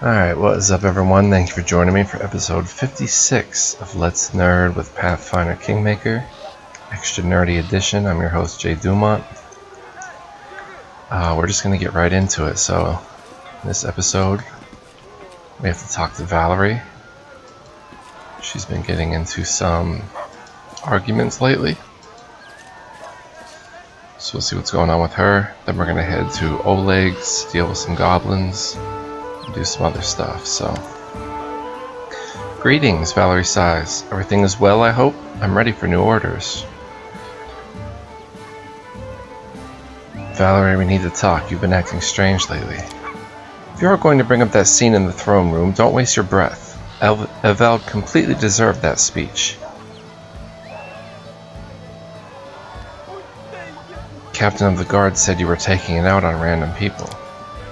Alright, what is up everyone? Thank you for joining me for episode 56 of Let's Nerd with Pathfinder Kingmaker, Extra Nerdy Edition. I'm your host Jay Dumont. We're just going to get right into it. So, in this episode, we have to talk to Valerie. She's been getting into some arguments lately. So we'll see what's going on with her. Then we're going to head to Oleg's, deal with some goblins, and do some other stuff. So, greetings, Valerie sighs. Everything is well, I hope? I'm ready for new orders. Valerie, we need to talk. You've been acting strange lately. If you are going to bring up that scene in the throne room, don't waste your breath. Eveld completely deserved that speech. Captain of the guard said you were taking it out on random people.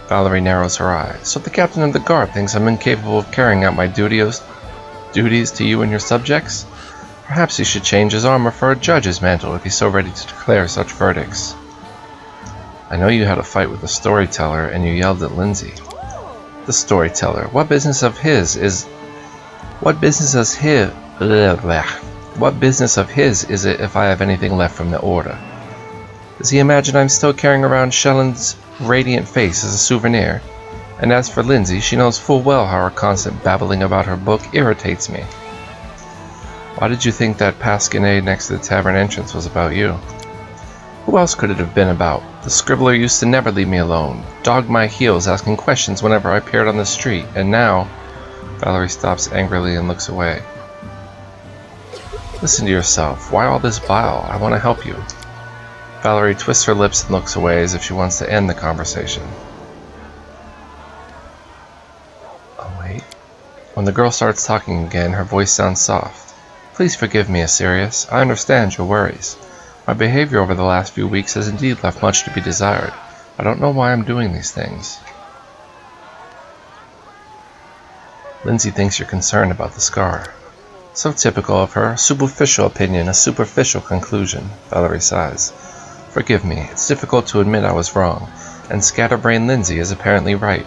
Valerie narrows her eyes. So the captain of the guard thinks I'm incapable of carrying out my duties to you and your subjects? Perhaps he should change his armor for a judge's mantle if he's so ready to declare such verdicts. I know you had a fight with the storyteller and you yelled at Lindsay. The storyteller. What business of his is it if I have anything left from the order? Does he imagine I'm still carrying around Shellen's radiant face as a souvenir? And as for Lindsay, she knows full well how her constant babbling about her book irritates me. Why did you think that pasquinade next to the tavern entrance was about you? Who else could it have been about? The scribbler used to never leave me alone, dogged my heels asking questions whenever I appeared on the street, and now... Valerie stops angrily and looks away. Listen to yourself. Why all this bile? I want to help you. Valerie twists her lips and looks away as if she wants to end the conversation. Oh wait. When the girl starts talking again, her voice sounds soft. Please forgive me, Asirius. I understand your worries. My behavior over the last few weeks has indeed left much to be desired. I don't know why I'm doing these things. Lindsay thinks you're concerned about the scar. So typical of her. A superficial opinion, a superficial conclusion. Valerie sighs. Forgive me, it's difficult to admit I was wrong, and scatterbrained Lindsay is apparently right.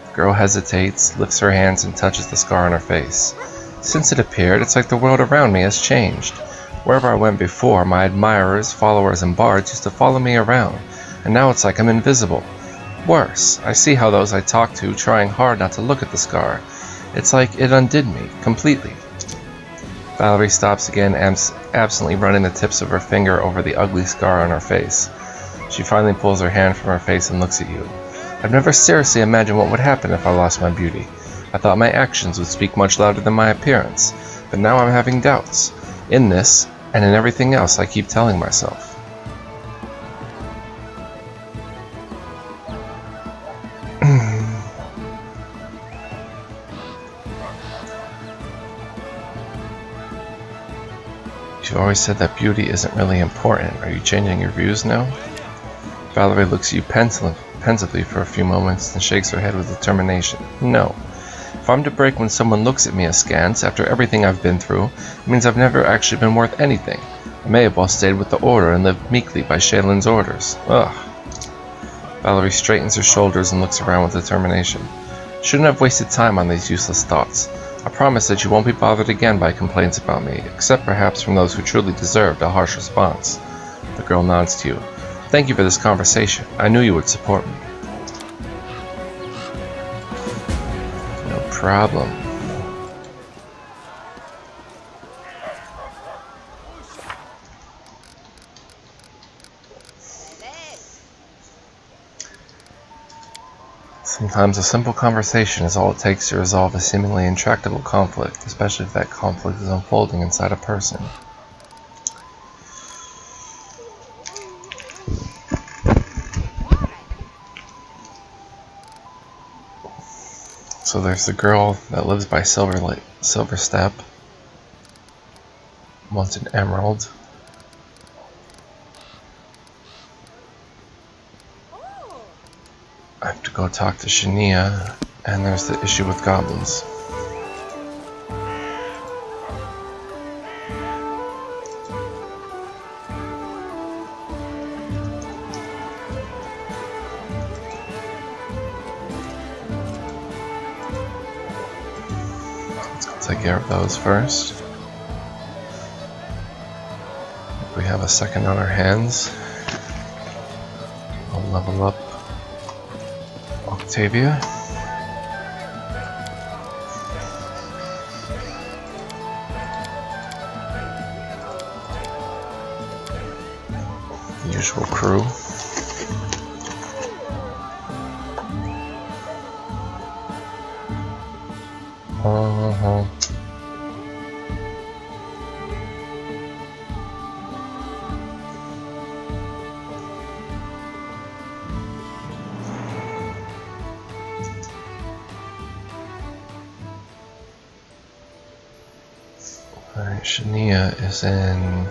The girl hesitates, lifts her hands and touches the scar on her face. Since it appeared, it's like the world around me has changed. Wherever I went before, my admirers, followers, and bards used to follow me around, and now it's like I'm invisible. Worse, I see how those I talk to, trying hard not to look at the scar. It's like it undid me, completely. Valerie stops again, absently running the tips of her finger over the ugly scar on her face. She finally pulls her hand from her face and looks at you. I've never seriously imagined what would happen if I lost my beauty. I thought my actions would speak much louder than my appearance, but now I'm having doubts. In this, and in everything else I keep telling myself. You always said that beauty isn't really important. Are you changing your views now? Valerie looks at you pensively for a few moments and shakes her head with determination. No. If I'm to break when someone looks at me askance after everything I've been through, it means I've never actually been worth anything. I may have well stayed with the order and lived meekly by Shaylin's orders. Ugh. Valerie straightens her shoulders and looks around with determination. Shouldn't have wasted time on these useless thoughts. I promise that you won't be bothered again by complaints about me, except perhaps from those who truly deserved a harsh response. The girl nods to you. Thank you for this conversation. I knew you would support me. No problem. Sometimes a simple conversation is all it takes to resolve a seemingly intractable conflict, especially if that conflict is unfolding inside a person. So there's the girl that lives by Silver Step, wants an emerald. I have to go talk to Shania, and there's the issue with goblins. take care of those first. If we have a second on our hands, I'll level up Octavia. Usual crew. Alright, Shania is in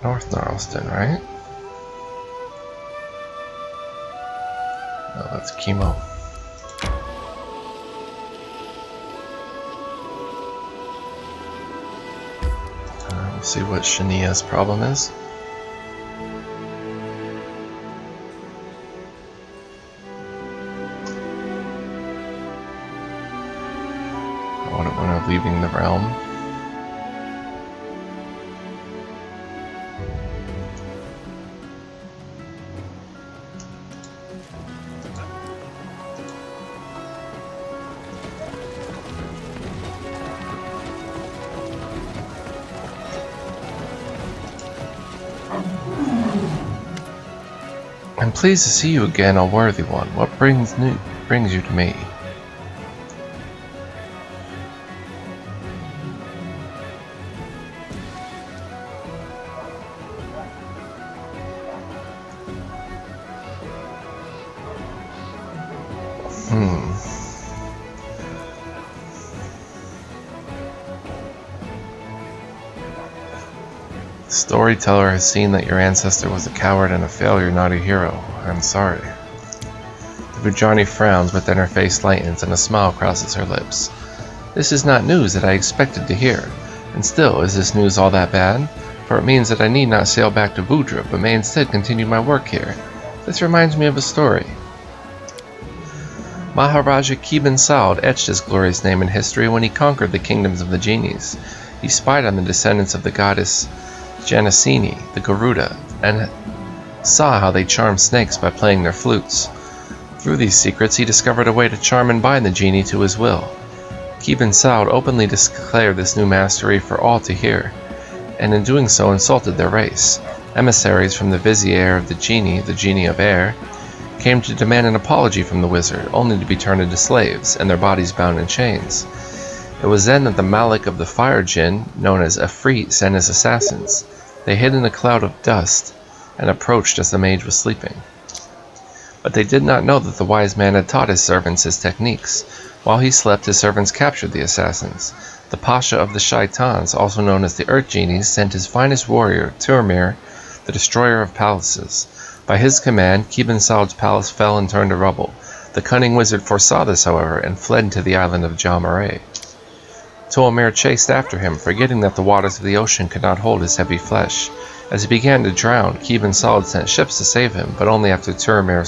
North Gnarlston, right? No, that's Chemo. We'll see what Shania's problem is. I wouldn't want her leaving the realm. I'm pleased to see you again, O worthy one. What brings you to me? The storyteller has seen that your ancestor was a coward and a failure, not a hero. I'm sorry. The Bujani frowns, but then her face lightens and a smile crosses her lips. This is not news that I expected to hear. And still, is this news all that bad? For it means that I need not sail back to Budra, but may instead continue my work here. This reminds me of a story. Maharaja Keben Saud etched his glorious name in history when he conquered the kingdoms of the genies. He spied on the descendants of the goddess Janasini, the Garuda, and saw how they charmed snakes by playing their flutes. Through these secrets, he discovered a way to charm and bind the genie to his will. Keben Saud openly declared this new mastery for all to hear, and in doing so insulted their race. Emissaries from the vizier of the genie of air, came to demand an apology from the wizard, only to be turned into slaves, and their bodies bound in chains. It was then that the Malik of the fire jinn, known as Afrit, sent his assassins. They hid in a cloud of dust, and approached as the mage was sleeping. But they did not know that the wise man had taught his servants his techniques. While he slept, his servants captured the assassins. The Pasha of the Shaitans, also known as the Earth Genies, sent his finest warrior, Turmir, the destroyer of palaces. By his command, Keben Saud's palace fell and turned to rubble. The cunning wizard foresaw this, however, and fled to the island of Jamaray. Tuamir chased after him, forgetting that the waters of the ocean could not hold his heavy flesh. As he began to drown, Keben Saud sent ships to save him, but only after Tuamir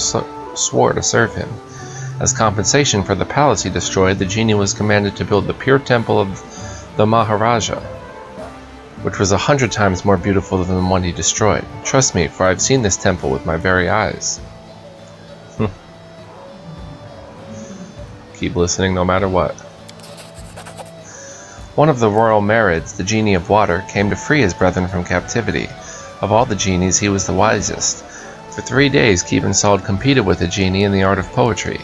swore to serve him. As compensation for the palace he destroyed, the genie was commanded to build the pure temple of the Maharaja, which was 100 times more beautiful than the one he destroyed. Trust me, for I've seen this temple with my very eyes. Keep listening no matter what. One of the royal Marids, the genie of water, came to free his brethren from captivity. Of all the genies, he was the wisest. For 3 days, Keben Saud competed with the genie in the art of poetry.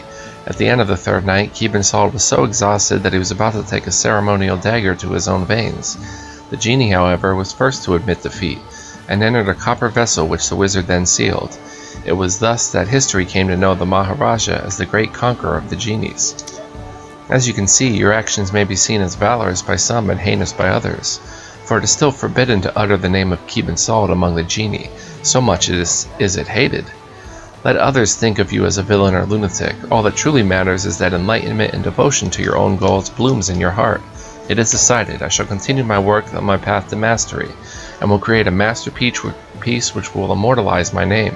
At the end of the third night, Keben Saud was so exhausted that he was about to take a ceremonial dagger to his own veins. The genie, however, was first to admit defeat, and entered a copper vessel which the wizard then sealed. It was thus that history came to know the Maharaja as the great conqueror of the genies. As you can see, your actions may be seen as valorous by some and heinous by others, for it is still forbidden to utter the name of Keben Saud among the genii, so much is it hated. Let others think of you as a villain or lunatic. All that truly matters is that enlightenment and devotion to your own goals blooms in your heart. It is decided. I shall continue my work on my path to mastery, and will create a masterpiece which will immortalize my name.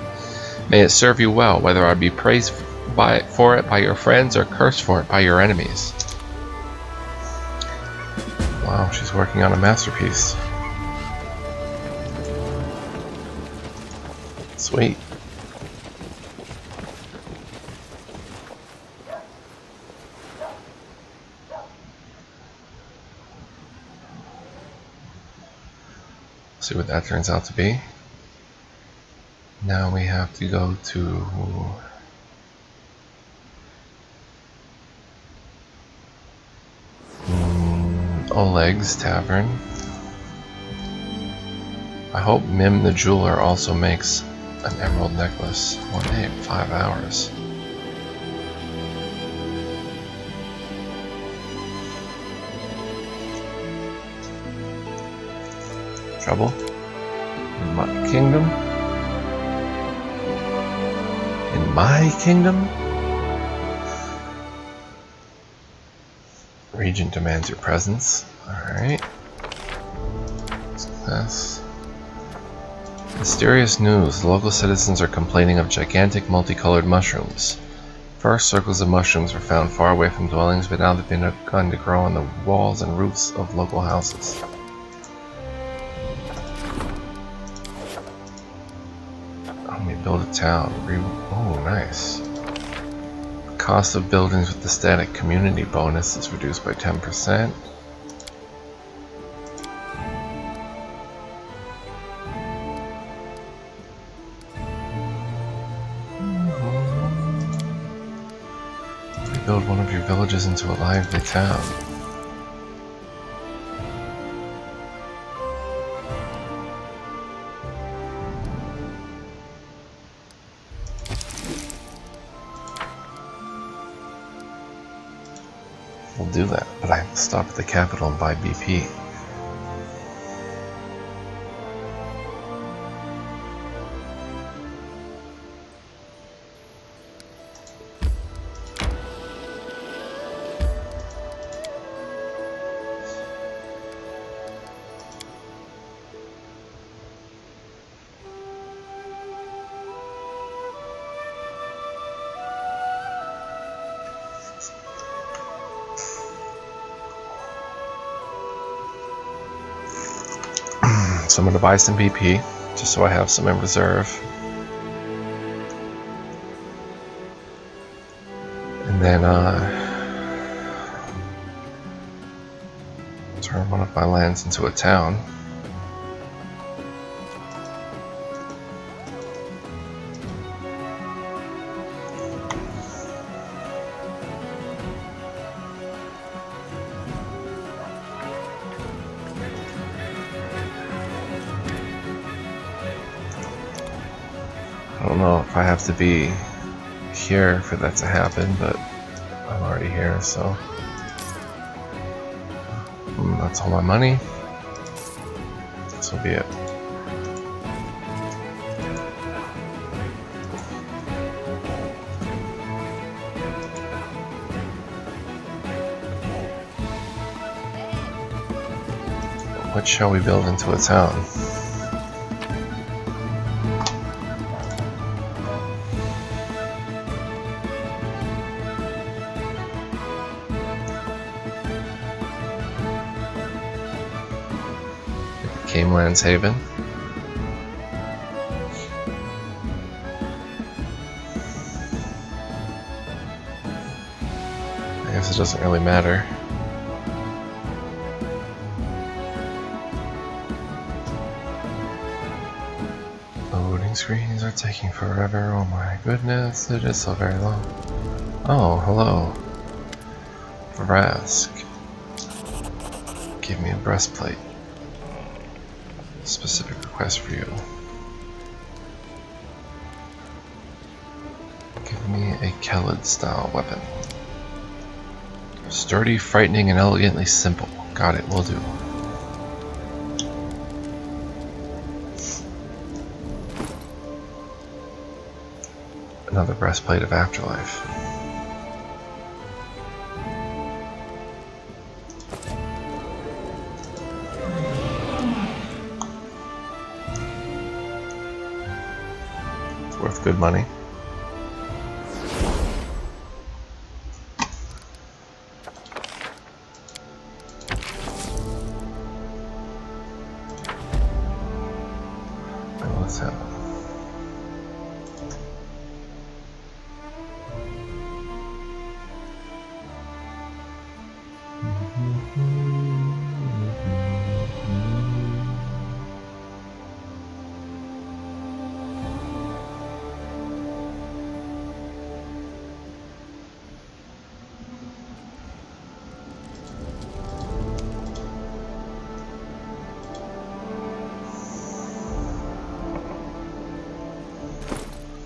May it serve you well, whether I be praised for it by your friends or cursed for it by your enemies. Wow, she's working on a masterpiece. Sweet. See what that turns out to be. Now we have to go to Oleg's Tavern. I hope Mim the jeweler also makes an emerald necklace. 1 day, 5 hours. Trouble? In my kingdom? In my kingdom? Regent demands your presence. Alright. Success. Mysterious news. The local citizens are complaining of gigantic multicolored mushrooms. First, circles of mushrooms were found far away from dwellings, but now they've begun to grow on the walls and roofs of local houses. Build a town. Oh, nice. The cost of buildings with the static community bonus is reduced by 10%. Rebuild one of your villages into a lively town. We'll do that, but I have to stop at the capital and buy BP. So I'm going to buy some BP, just so I have some in reserve. And then turn one of my lands into a town. I don't know if I have to be here for that to happen, but I'm already here, so that's all my money. This will be it. What shall we build into a town? Cameland's Haven. I guess it doesn't really matter. Loading screens are taking forever. Oh my goodness, it is so very long. Oh, hello. Vrask. Give me a breastplate. Specific request for you. Give me a Khalid style weapon. Sturdy, frightening, and elegantly simple. Got it, will do. Another breastplate of afterlife. Worth good money. What's happening?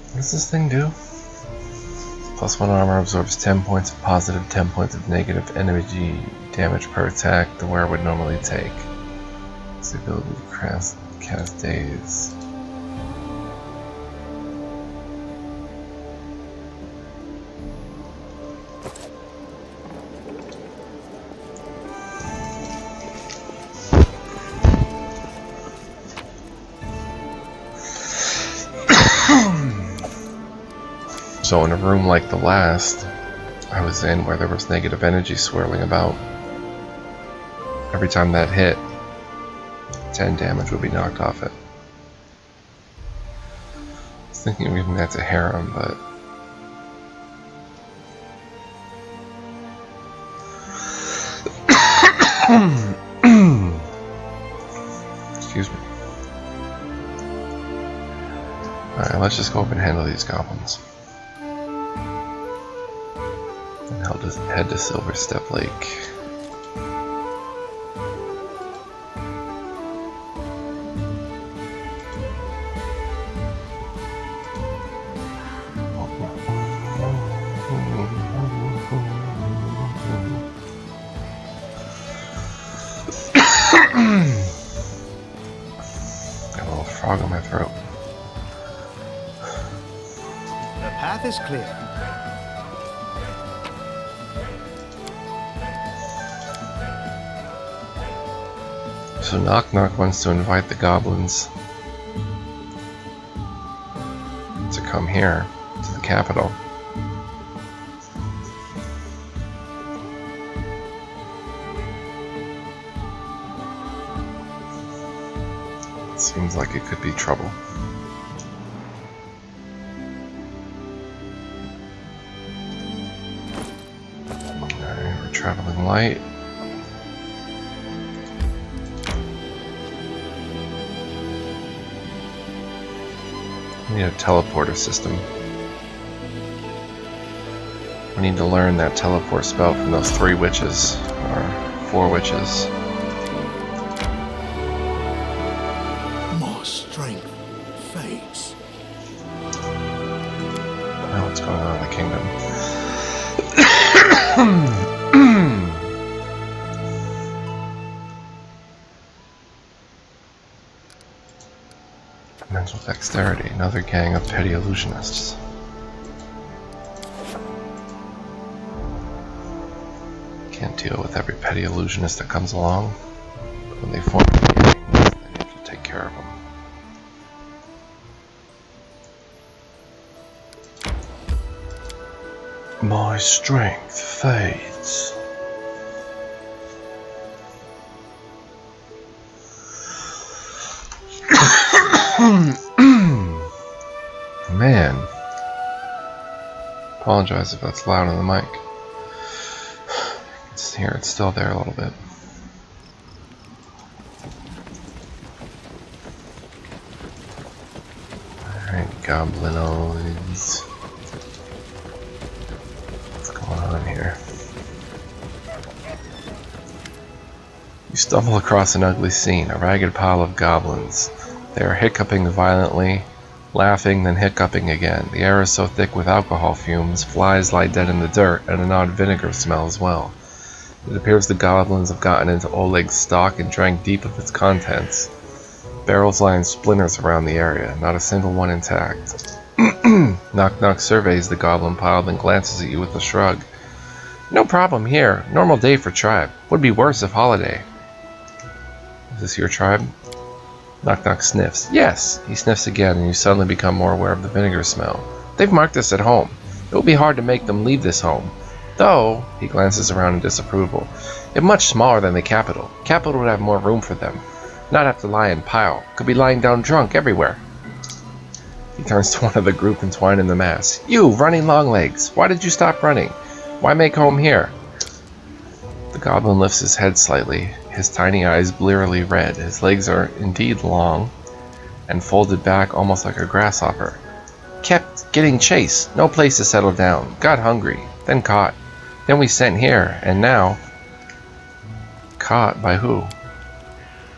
What does this thing do? +1 armor absorbs 10 points of positive, 10 points of negative energy damage per attack the wearer would normally take. It's the ability to cast daze. So in a room like the last I was in, where there was negative energy swirling about, every time that hit, 10 damage would be knocked off it. I was thinking of giving that to Harem, but excuse me. Alright, let's just go up and handle these goblins. Head to Silver Step Lake. Got a little frog in my throat. The path is clear. So Knock Knock wants to invite the goblins to come here, to the capital. It seems like it could be trouble. Alright, we're traveling light. We need a teleporter system. We need to learn that teleport spell from those 3 witches, or 4 witches. More strength fades. Now what's going on in the kingdom? Mental dexterity, another gang of petty illusionists. Can't deal with every petty illusionist that comes along, but when they form a gang, then you have to take care of them. My strength fades. Man, apologize if that's loud on the mic. It's here, it's still there a little bit. Alright, goblinoids. What's going on here? You stumble across an ugly scene, a ragged pile of goblins. They are hiccuping violently, laughing, then hiccuping again. The air is so thick with alcohol fumes, flies lie dead in the dirt, and an odd vinegar smell as well. It appears the goblins have gotten into Oleg's stock and drank deep of its contents. Barrels lie in splinters around the area, not a single one intact. Knock Knock surveys the goblin pile, then glances at you with a shrug. No problem here. Normal day for tribe. Would be worse if holiday. Is this your tribe? Knock Knock sniffs. Yes. He sniffs again, and you suddenly become more aware of the vinegar smell. They've marked us at home. It will be hard to make them leave this home. Though, he glances around in disapproval, it's much smaller than the capital. Capital would have more room for them. Not have to lie in pile. Could be lying down drunk everywhere. He turns to one of the group entwined in the mass. You, running Longlegs, why did you stop running? Why make home here? The goblin lifts his head slightly, his tiny eyes blearily red. His legs are indeed long and folded back almost like a grasshopper. Kept getting chased, no place to settle down. Got hungry, then caught. Then we sent here, and now... Caught by who?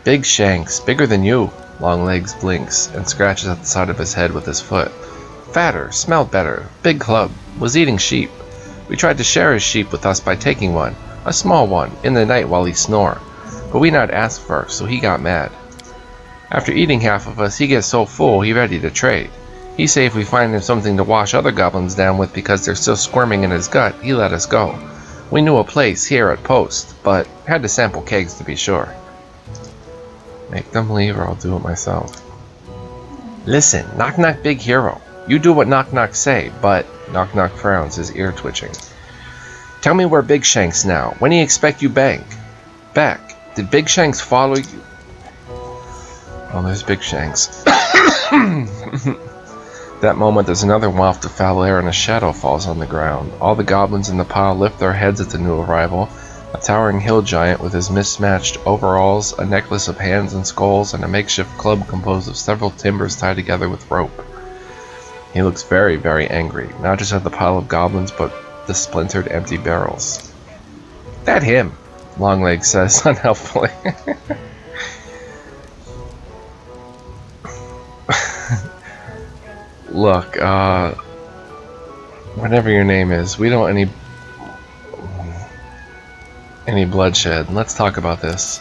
Big Shanks, bigger than you. Longlegs blinks and scratches at the side of his head with his foot. Fatter, smelled better, big club, was eating sheep. We tried to share his sheep with us by taking one, a small one, in the night while he snore. But we not asked first, so he got mad. After eating half of us, he gets so full he ready to trade. He say if we find him something to wash other goblins down with because they're still squirming in his gut, he let us go. We knew a place here at Post, but had to sample kegs to be sure. Make them leave or I'll do it myself. Listen, Knock Knock big hero. You do what Knock Knock say, but... Knock Knock frowns, his ear twitching. Tell me where Big Shanks now. When do you expect you back? Did Big Shanks follow you? Oh, there's Big Shanks. That moment, there's another waft of foul air and a shadow falls on the ground. All the goblins in the pile lift their heads at the new arrival. A towering hill giant with his mismatched overalls, a necklace of hands and skulls, and a makeshift club composed of several timbers tied together with rope. He looks very, very angry, not just at the pile of goblins, but the splintered empty barrels. That him, Longlegs says unhelpfully. Look, whatever your name is, we don't want any bloodshed. Let's talk about this.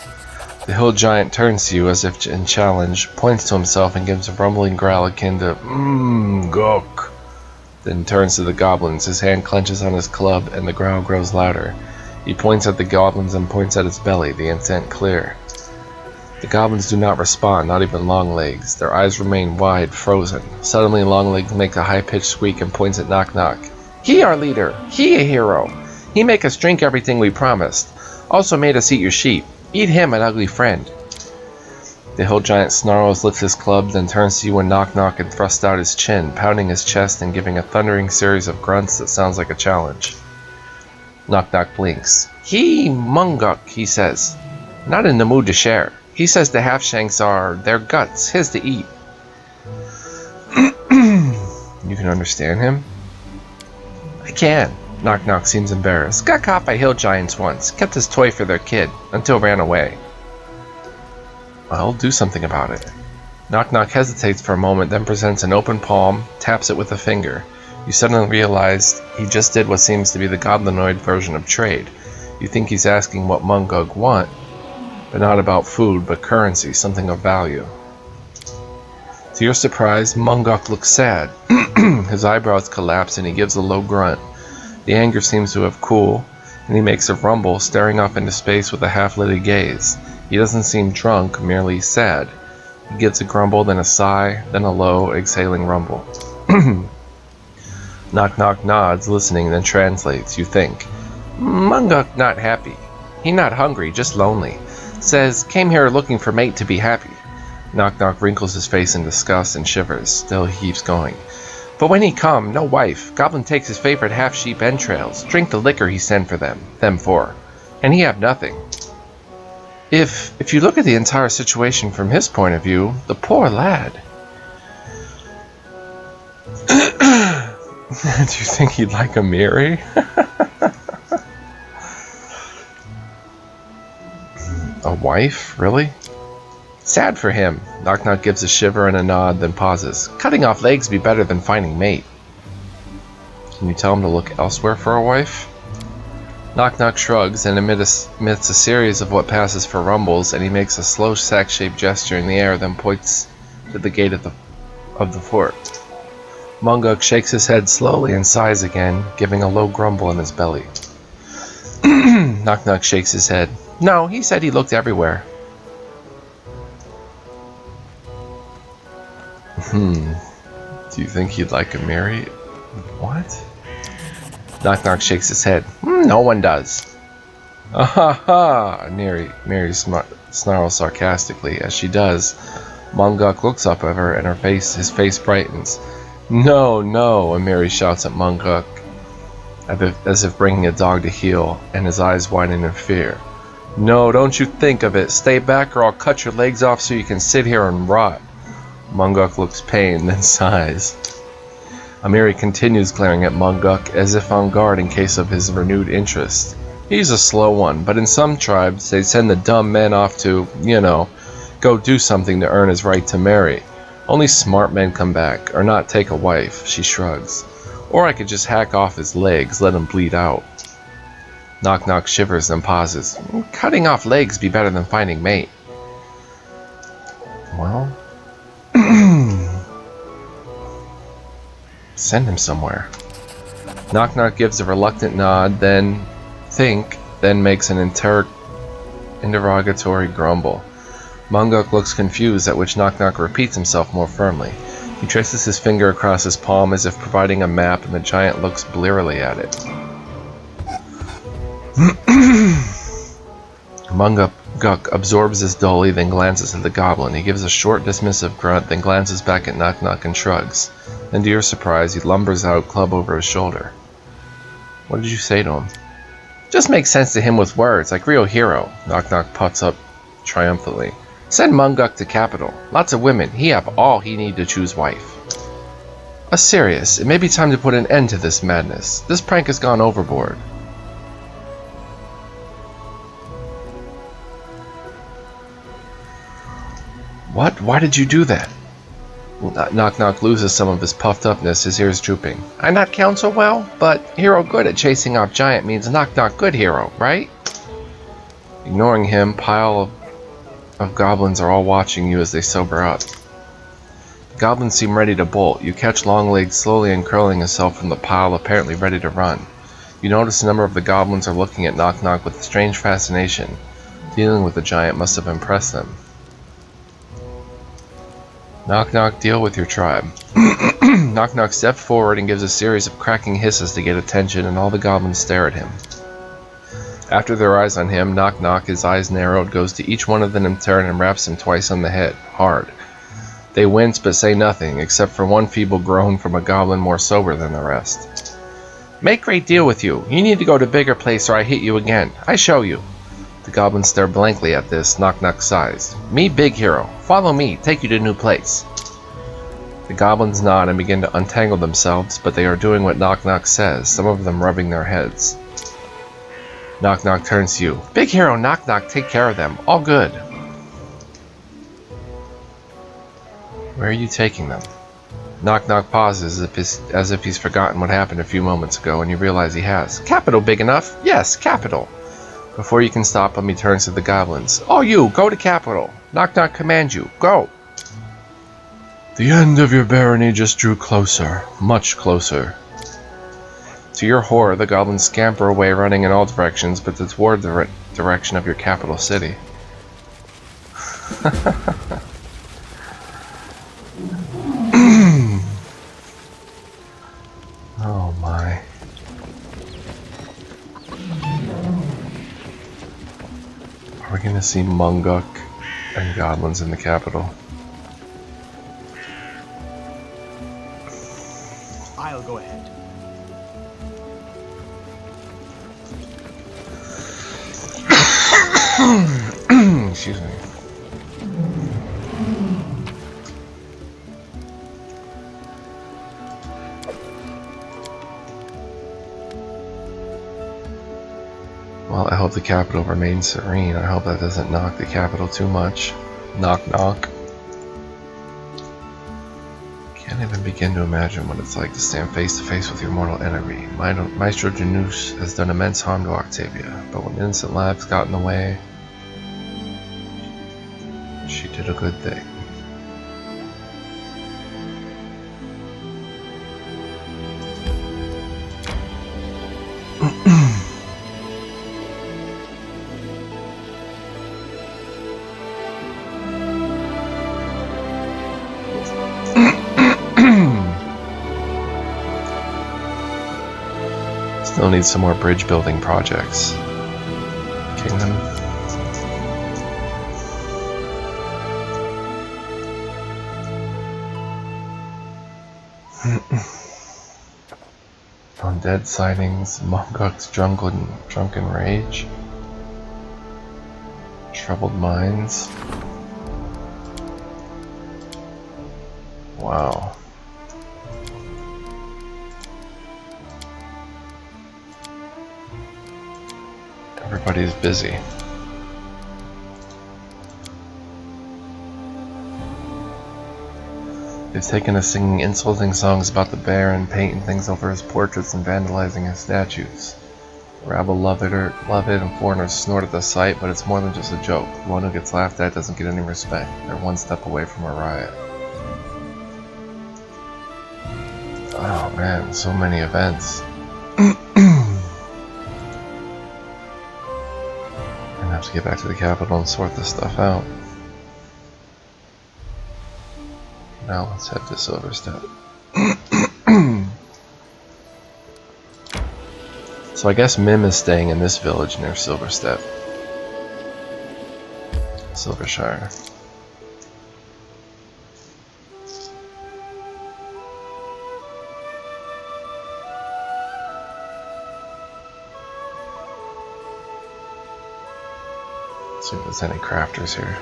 The hill giant turns to you as if in challenge, points to himself and gives a rumbling growl akin to gok. Then turns to the goblins. His hand clenches on his club and the growl grows louder. He points at the goblins and points at his belly, the intent clear. The goblins do not respond, not even Longlegs. Their eyes remain wide, frozen. Suddenly Longlegs makes a high-pitched squeak and points at Knock Knock. He our leader! He a hero! He make us drink everything we promised. Also made us eat your sheep. Eat him, an ugly friend. The hill giant snarls, lifts his club, then turns to you and Knock Knock and thrusts out his chin, pounding his chest and giving a thundering series of grunts that sounds like a challenge. Knock Knock blinks. He munguk, he says. Not in the mood to share. He says the half-shanks are their guts, his to eat. You can understand him? I can. Knock Knock seems embarrassed. Got caught by hill giants once. Kept his toy for their kid, until ran away. I'll do something about it. Knock Knock hesitates for a moment, then presents an open palm, taps it with a finger. You suddenly realize he just did what seems to be the goblinoid version of trade. You think he's asking what Mungug want, but not about food, but currency, something of value. To your surprise, Munguk looks sad. His eyebrows collapse and he gives a low grunt. The anger seems to have cooled, and he makes a rumble, staring off into space with a half-lidded gaze. He doesn't seem drunk, merely sad. He gives a grumble, then a sigh, then a low, exhaling rumble. Knock Knock nods, listening, then translates. You think. Munguk not happy. He not hungry, just lonely. Says, came here looking for mate to be happy. Knock Knock wrinkles his face in disgust and shivers. Still he keeps going. But when he come, no wife. Goblin takes his favorite half-sheep entrails. Drink the liquor he sent for them for. And he have nothing. If you look at the entire situation from his point of view, the poor lad. Do you think he'd like a Miri? A wife? Really? Sad for him. Knock Knock gives a shiver and a nod, then pauses. Cutting off legs be better than finding mate. Can you tell him to look elsewhere for a wife? Knock Knock shrugs and amidst a series of what passes for rumbles, and he makes a slow sack-shaped gesture in the air, then points to the gate of the fort. Munguk shakes his head slowly and sighs again, giving a low grumble in his belly. Knock Knock shakes his head. No, he said he looked everywhere. Do you think he'd like a Mary? What? Knock Knock shakes his head. No one does. Ah ha ha! Mary snarls sarcastically. As she does, Munguk looks up at her and his face brightens. No, no! Mary shouts at Munguk, as if bringing a dog to heel, and his eyes widen in fear. No, don't you think of it. Stay back or I'll cut your legs off so you can sit here and rot. Munguk looks pained, then sighs. Amiri continues glaring at Munguk as if on guard in case of his renewed interest. He's a slow one, but in some tribes they send the dumb men off to, go do something to earn his right to marry. Only smart men come back, or not take a wife, she shrugs. Or I could just hack off his legs, let him bleed out. Knock Knock shivers and pauses. Cutting off legs be better than finding mate. Well... send him somewhere. Knock Knock gives a reluctant nod, then makes an interrogatory grumble. Munguk looks confused, at which Knock Knock repeats himself more firmly. He traces his finger across his palm as if providing a map, and the giant looks blearily at it. Munguk absorbs this dully, then glances at the goblin. He gives a short, dismissive grunt, then glances back at Knock Knock and shrugs. Then, to your surprise, he lumbers out, club over his shoulder. What did you say to him? Just make sense to him with words, like real hero. Knock Knock puts up triumphantly. Send Munguk to capital. Lots of women. He have all he need to choose wife. Serious, it may be time to put an end to this madness. This prank has gone overboard. What? Why did you do that? Knock Knock loses some of his puffed upness, his ears drooping. I not counsel well, but hero good at chasing off giant means Knock Knock good hero, right? Ignoring him, pile of goblins are all watching you as they sober up. The goblins seem ready to bolt. You catch Longlegs slowly uncurling himself from the pile, apparently ready to run. You notice a number of the goblins are looking at Knock Knock with a strange fascination. Dealing with the giant must have impressed them. Knock Knock, deal with your tribe. Knock Knock steps forward and gives a series of cracking hisses to get attention, and all the goblins stare at him. After their eyes on him, Knock Knock, his eyes narrowed, goes to each one of them in turn and raps him twice on the head, hard. They wince but say nothing, except for one feeble groan from a goblin more sober than the rest. Make great deal with you. You need to go to bigger place or I hit you again. I show you. The goblins stare blankly at this. Knock Knock sighs. Me big hero. Follow me. Take you to new place. The goblins nod and begin to untangle themselves, but they are doing what Knock Knock says, some of them rubbing their heads. Knock Knock turns to you. Big hero, Knock Knock, take care of them. All good. Where are you taking them? Knock Knock pauses as if he's forgotten what happened a few moments ago, and you realize he has. Capital big enough? Yes, capital. Before you can stop him, he turns to the goblins. All you, go to capital. Knock Knock commands you. Go. The end of your barony just drew closer. Much closer. To your horror, the goblins scamper away, running in all directions, but toward the direction of your capital city. Oh my. Are we gonna see Munguk and goblins in the capital? I'll go ahead. Excuse me. Well, I hope the capital remains serene. I hope that doesn't knock the capital too much. Knock knock. Can't even begin to imagine what it's like to stand face to face with your mortal enemy. Maestro Janus has done immense harm to Octavia, but when innocent lives got in the way, she did a good thing. Still need some more bridge building projects. Kingdom. Undead sightings, Mongok's drunken rage, troubled minds. Wow. Everybody's busy. They've taken to singing insulting songs about the Baron, painting things over his portraits and vandalizing his statues. The rabble love it, and foreigners snort at the sight, but it's more than just a joke. The one who gets laughed at doesn't get any respect. They're one step away from a riot. Oh man, so many events. I'm gonna have to get back to the capital and sort this stuff out. Now let's head to Silverstep. So I guess Mim is staying in this village near Silverstep. Silvershire. Let's see if there's any crafters here.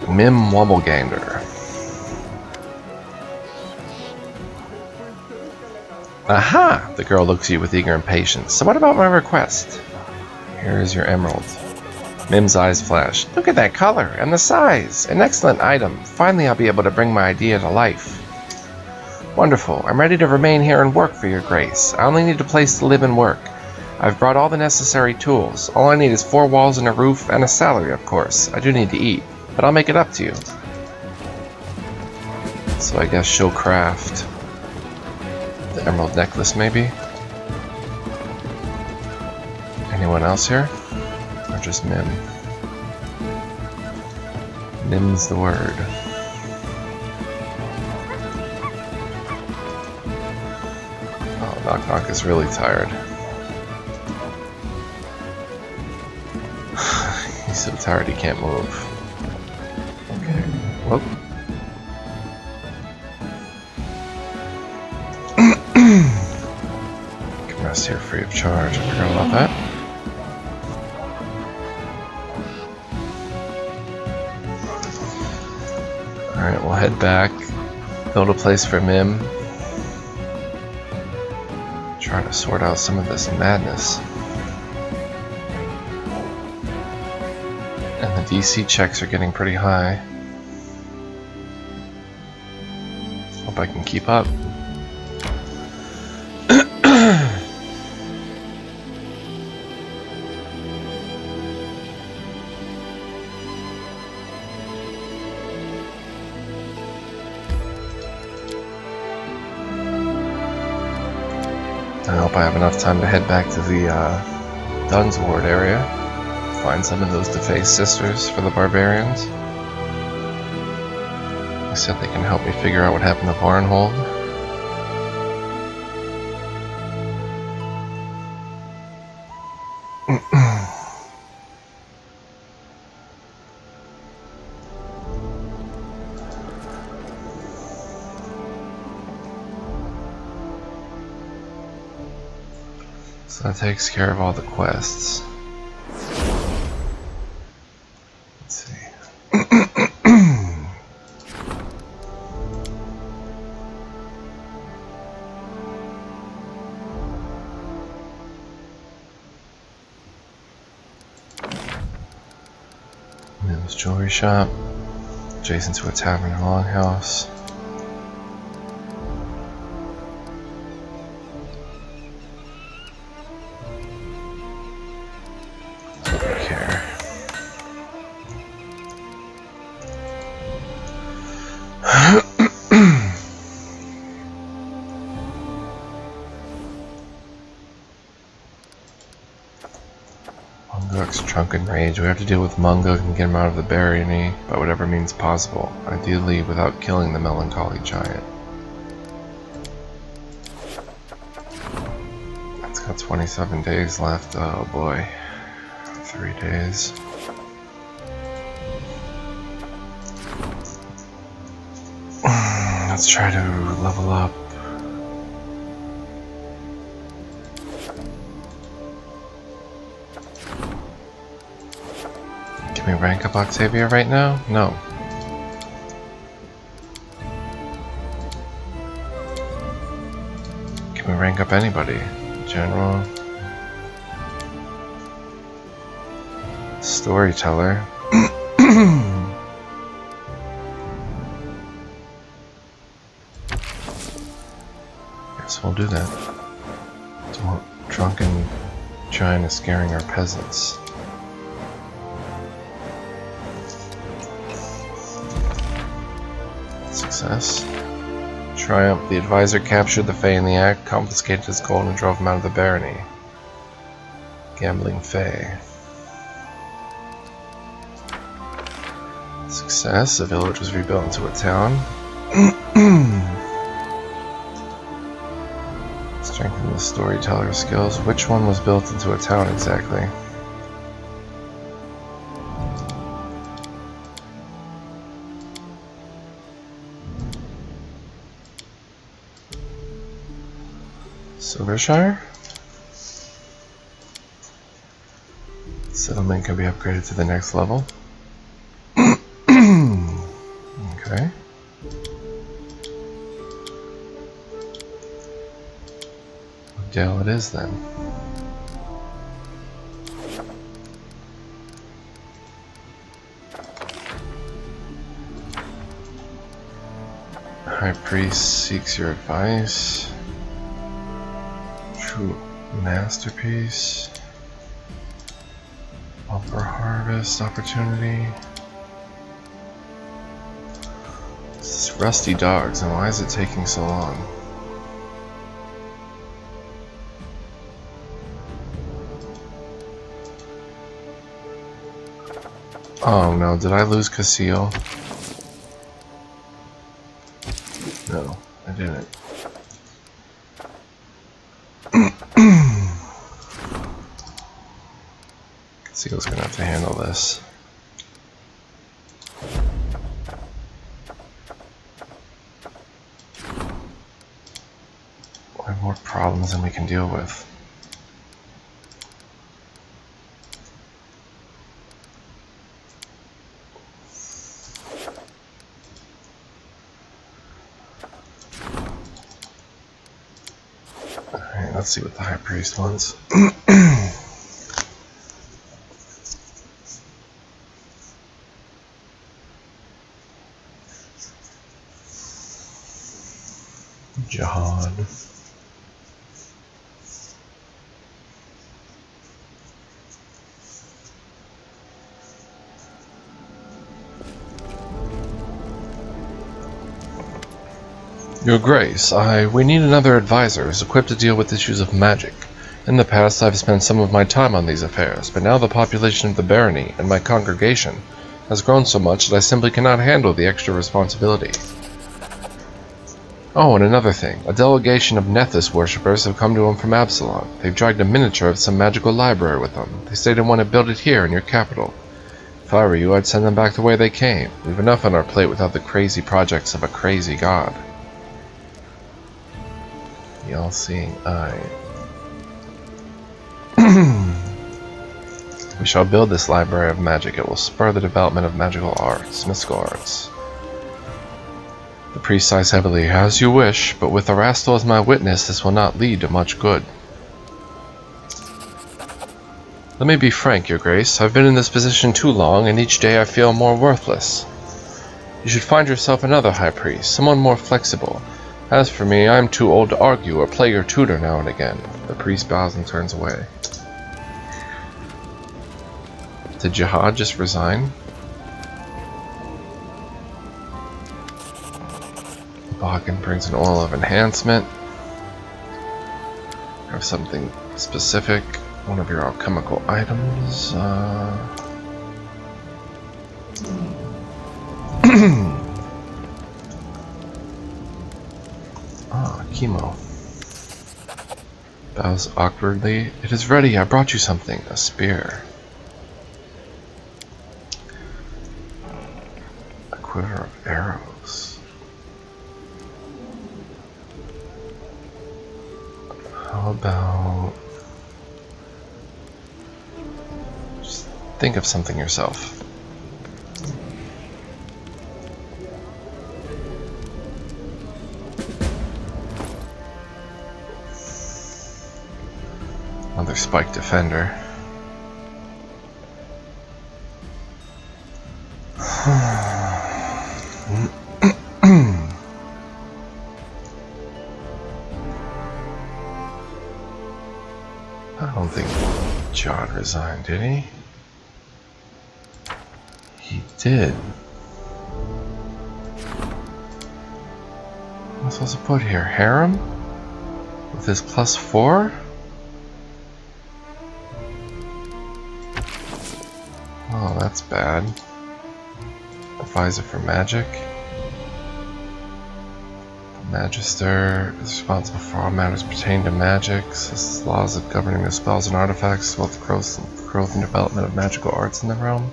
Mim Wobblegander. Aha! The girl looks at you with eager impatience. So what about my request? Here is your emerald. Mim's eyes flash. Look at that color and the size. An excellent item. Finally I'll be able to bring my idea to life. Wonderful. I'm ready to remain here and work for your grace. I only need a place to live and work. I've brought all the necessary tools. All I need is 4 walls and a roof and a salary, of course. I do need to eat, but I'll make it up to you. So I guess she'll craft the emerald necklace, maybe? Anyone else here? Or just Mim? Mim's the word. Oh, Knock Knock is really tired. He's so tired he can't move. Okay. Whoop. Can rest here free of charge. I forgot about that. Alright, we'll head back. Build a place for Mim. Try to sort out some of this madness. And the DC checks are getting pretty high. Hope I can keep up. I hope I have enough time to head back to the Duns Ward area. Find some of those defaced sisters for the barbarians. They said they can help me figure out what happened to Varnhold. So that takes care of all the quests. Let's see. Mim's jewelry shop, adjacent to a tavern and longhouse. Looks drunken rage. We have to deal with Munguk and get him out of the barony by whatever means possible, ideally without killing the melancholy giant. It's got 27 days left. Oh boy. 3 days. Let's try to level up. Can we rank up Octavia right now? No. Can we rank up anybody? General. Storyteller. Guess we'll do that. Drunken giant is scaring our peasants. Success. Triumph. The advisor captured the Fae in the act, confiscated his gold, and drove him out of the barony. Gambling Fae. Success. A village was rebuilt into a town. Strengthen the storyteller skills. Which one was built into a town exactly? Silvershire? Settlement can be upgraded to the next level. Okay. What dale it is then? High Priest seeks your advice. True masterpiece. Upper harvest opportunity. It's this rusty dogs, and why is it taking so long? Oh no, did I lose Casil? No, I didn't. Casil's gonna have to handle this. We have more problems than we can deal with. Alright, let's see what the High Priest wants. Jihad. Your Grace, we need another advisor who's equipped to deal with issues of magic. In the past, I've spent some of my time on these affairs, but now the population of the barony and my congregation has grown so much that I simply cannot handle the extra responsibility. Oh, and another thing. A delegation of Nethys worshippers have come to him from Absalom. They've dragged a miniature of some magical library with them. They say they want to build it here in your capital. If I were you, I'd send them back the way they came. We've enough on our plate without the crazy projects of a crazy god. The all-seeing eye. We shall build this library of magic. It will spur the development of magical arts, mystical arts. The priest sighs heavily. As you wish, but with Erastil as my witness, this will not lead to much good. Let me be frank, Your Grace. I've been in this position too long, and each day I feel more worthless. You should find yourself another high priest, someone more flexible. As for me, I'm too old to argue or play your tutor now and again. The priest bows and turns away. Did Jihad just resign? Bakken brings an oil of enhancement. Have something specific. one of your alchemical items. Chemo. Bows awkwardly. It is ready. I brought you something. A spear. A quiver of arrows. How about... just think of something yourself. Another spike defender. I don't think John resigned, did he? He did. What am I supposed to put here? Harem? With his +4? Oh, that's bad. Advisor for magic. The Magister is responsible for all matters pertaining to magic, says laws of governing the spells and artifacts, as well as the growth and development of magical arts in the realm.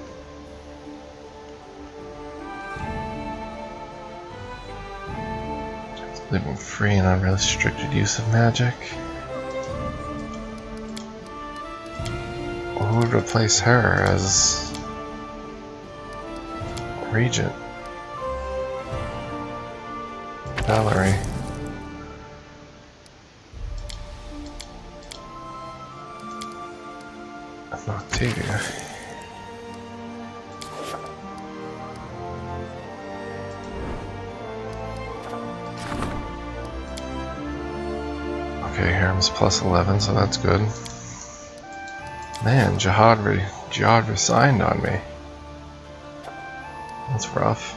Living free and unrestricted use of magic. Who would replace her as regent? Valerie. And Octavia. Okay, Harem's +11, so that's good. Man, Jihad resigned on me. That's rough.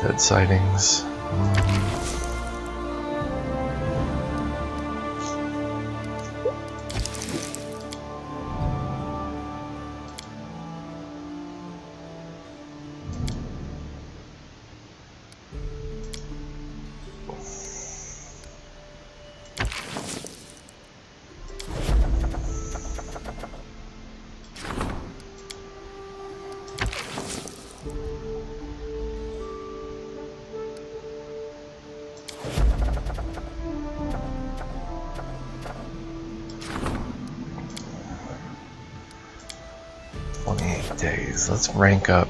Dead sightings. Days. Let's rank up.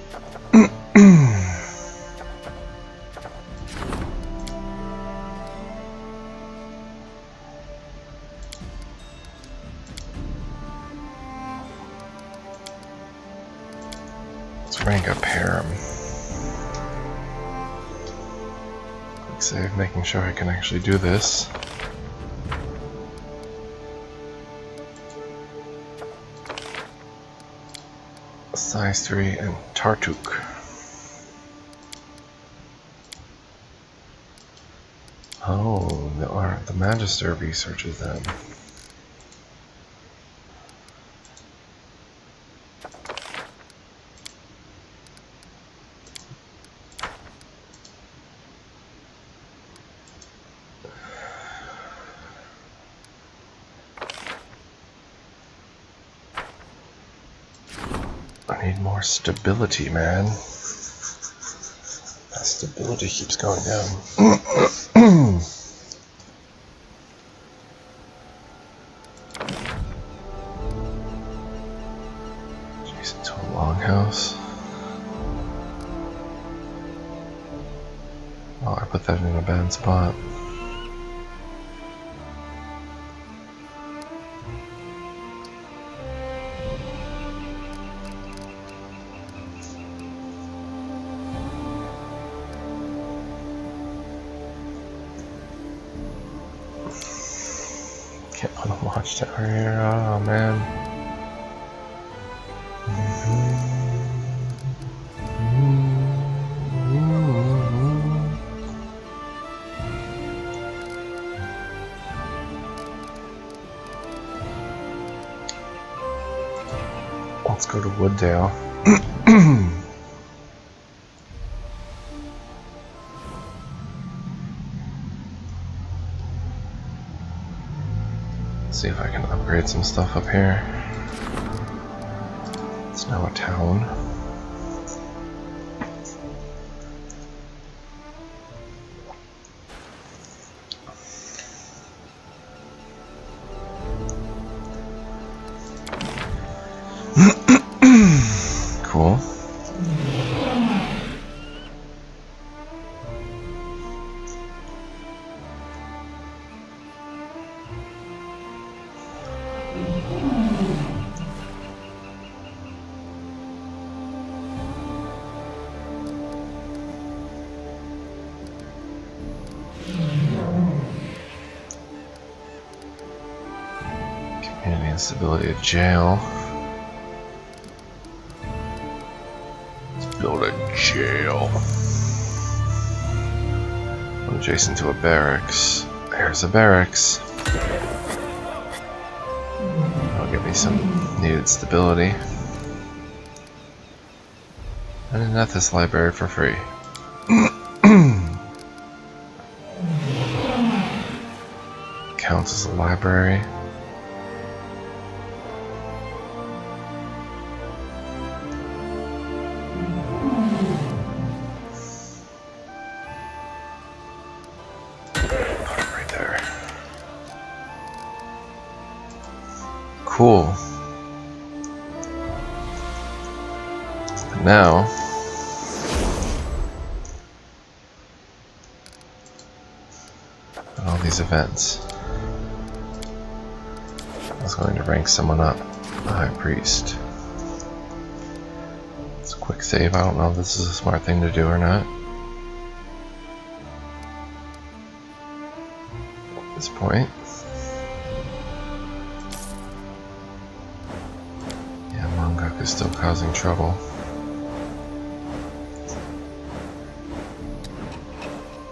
Let's rank up Harem. Quick save, making sure I can actually do this. Size 3 and Tartuk. Oh, the Magister researches them. I need more stability, man. My stability keeps going down. Jason to a longhouse. Oh, I put that in a bad spot. Can't put a watchtower here. Oh man. Let's go to Wooddale. See if I can upgrade some stuff up here. It's now a town. Cool. Community instability of jail. Build a jail. Adjacent to a barracks. There's a barracks. That'll give me some needed stability. And an Ethos library for free. Counts as a library. Cool. But now, all these events. I was going to rank someone up, the High Priest. It's a quick save. I don't know if this is a smart thing to do or not. At this point. Is still causing trouble.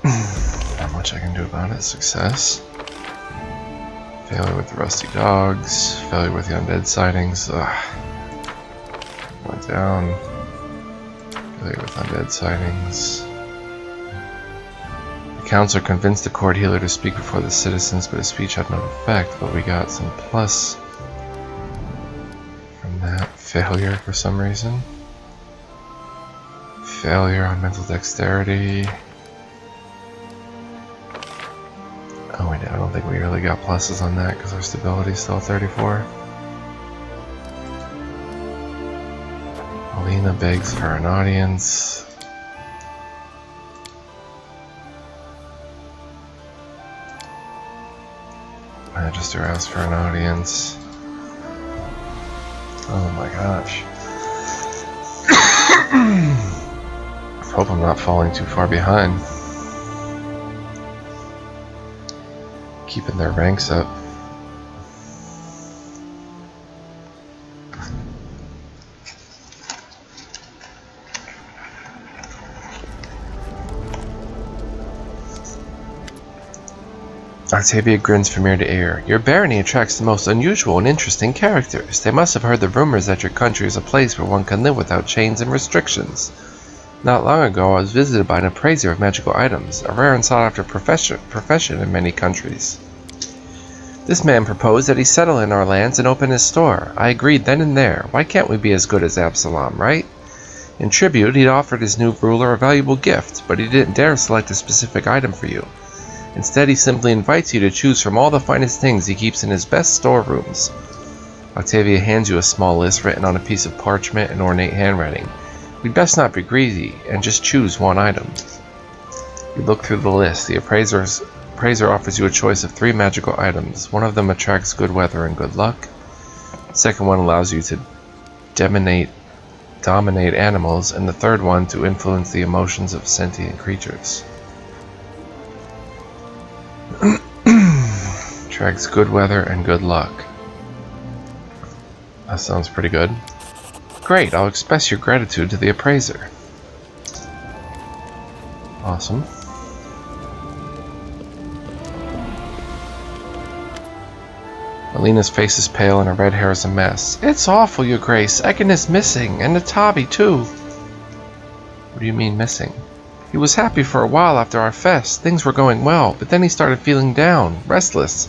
Not much I can do about it. Success. Failure with the rusty dogs. Failure with the undead sightings. Went down. Failure with undead sightings. The counselor convinced the court healer to speak before the citizens, but his speech had no effect. But we got some plus. Failure for some reason. Failure on mental dexterity. Oh wait, I don't think we really got pluses on that because our stability is still 34. Alina begs for an audience. Magister asks for an audience. Oh my gosh. Hope I'm not falling too far behind. Keeping their ranks up. Octavia grins from ear to ear. Your barony attracts the most unusual and interesting characters. They must have heard the rumors that your country is a place where one can live without chains and restrictions. Not long ago, I was visited by an appraiser of magical items, a rare and sought-after profession in many countries. This man proposed that he settle in our lands and open his store. I agreed then and there. Why can't we be as good as Absalom, right? In tribute, he'd offered his new ruler a valuable gift, but he didn't dare select a specific item for you. Instead, he simply invites you to choose from all the finest things he keeps in his best storerooms. Octavia hands you a small list written on a piece of parchment in ornate handwriting. We'd best not be greedy and just choose one item. You look through the list. The appraiser offers you a choice of 3 magical items. One of them attracts good weather and good luck. The second one allows you to dominate animals, and the third one to influence the emotions of sentient creatures. Attracts good weather and good luck. That sounds pretty good. Great, I'll express your gratitude to the appraiser. Awesome. Alina's face is pale and her red hair is a mess. It's awful, Your Grace. Ekin is missing, and Natabi too. What do you mean missing? He was happy for a while after our fest. Things were going well, but then he started feeling down, restless.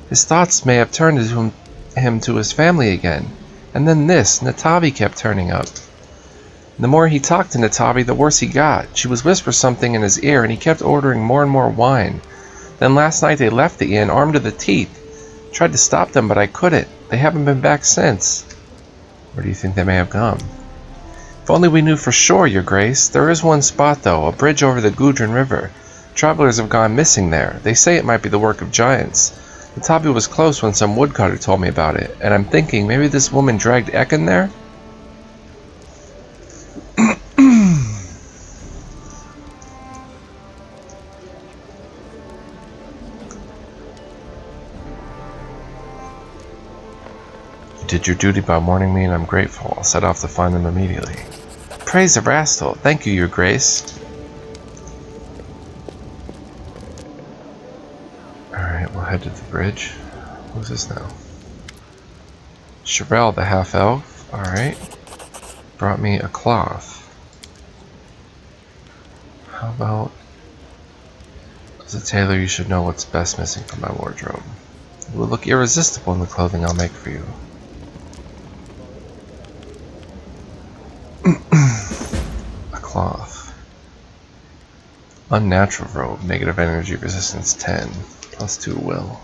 His thoughts may have turned him to his family again. And then this, Natabi kept turning up. The more he talked to Natabi, the worse he got. She would whisper something in his ear, and he kept ordering more and more wine. Then last night they left the inn, armed to the teeth. Tried to stop them, but I couldn't. They haven't been back since. Where do you think they may have gone? If only we knew for sure, Your Grace. There is one spot, though, a bridge over the Gudrun River. Travelers have gone missing there. They say it might be the work of giants. Natabi was close when some woodcutter told me about it, and I'm thinking maybe this woman dragged Ekin there? You did your duty by warning me, and I'm grateful. I'll set off to find them immediately. Praise the Rastal. Thank you, Your Grace. Alright, we'll head to the bridge. Who's this now? Sherelle, the half-elf. Alright. Brought me a cloth. How about... As a tailor, you should know what's best missing from my wardrobe. It will look irresistible in the clothing I'll make for you. A cloth. Unnatural robe, negative energy resistance 10, plus 2 will.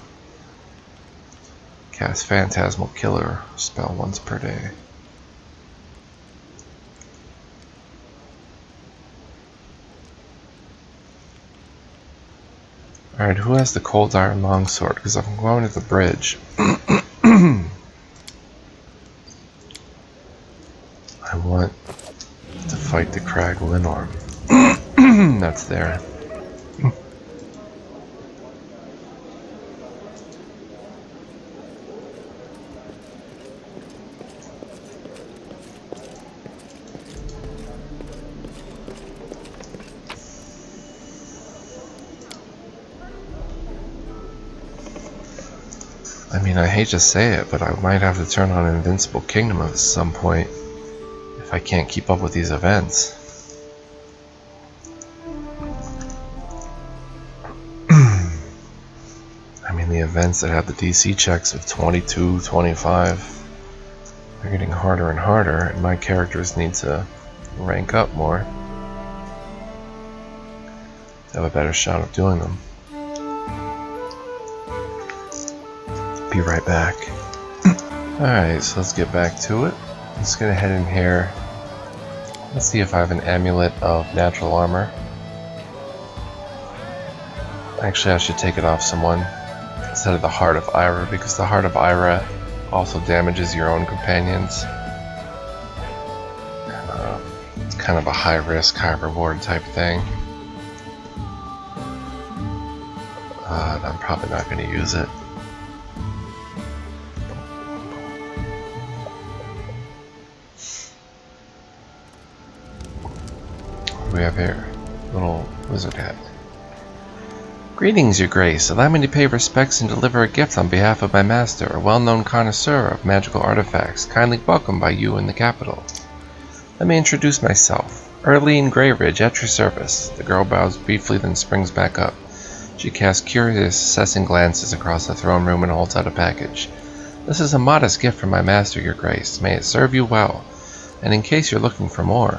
Cast Phantasmal Killer spell once per day. Alright, who has the Cold Iron Longsword? Because if I'm going to the bridge, I want to fight the Crag Linorm. That's there. I mean, I hate to say it, but I might have to turn on Invincible Kingdom at some point if I can't keep up with these events. I mean, the events that have the DC checks of 22, 25, they're getting harder and harder, and my characters need to rank up more to have a better shot of doing them. Be right back. Alright, so let's get back to it. I'm just gonna head in here. Let's see if I have an amulet of natural armor. Actually, I should take it off someone instead of the Heart of Ira, because the Heart of Ira also damages your own companions. It's kind of a high risk, high reward type thing. I'm probably not going to use it. What do we have here? Little wizard hat. Greetings, Your Grace. Allow me to pay respects and deliver a gift on behalf of my master, a well-known connoisseur of magical artifacts, kindly welcomed by you in the capital. Let me introduce myself. Erlene Greyridge, at your service. The girl bows briefly, then springs back up. She casts curious, assessing glances across the throne room and holds out a package. This is a modest gift from my master, Your Grace. May it serve you well, and in case you're looking for more.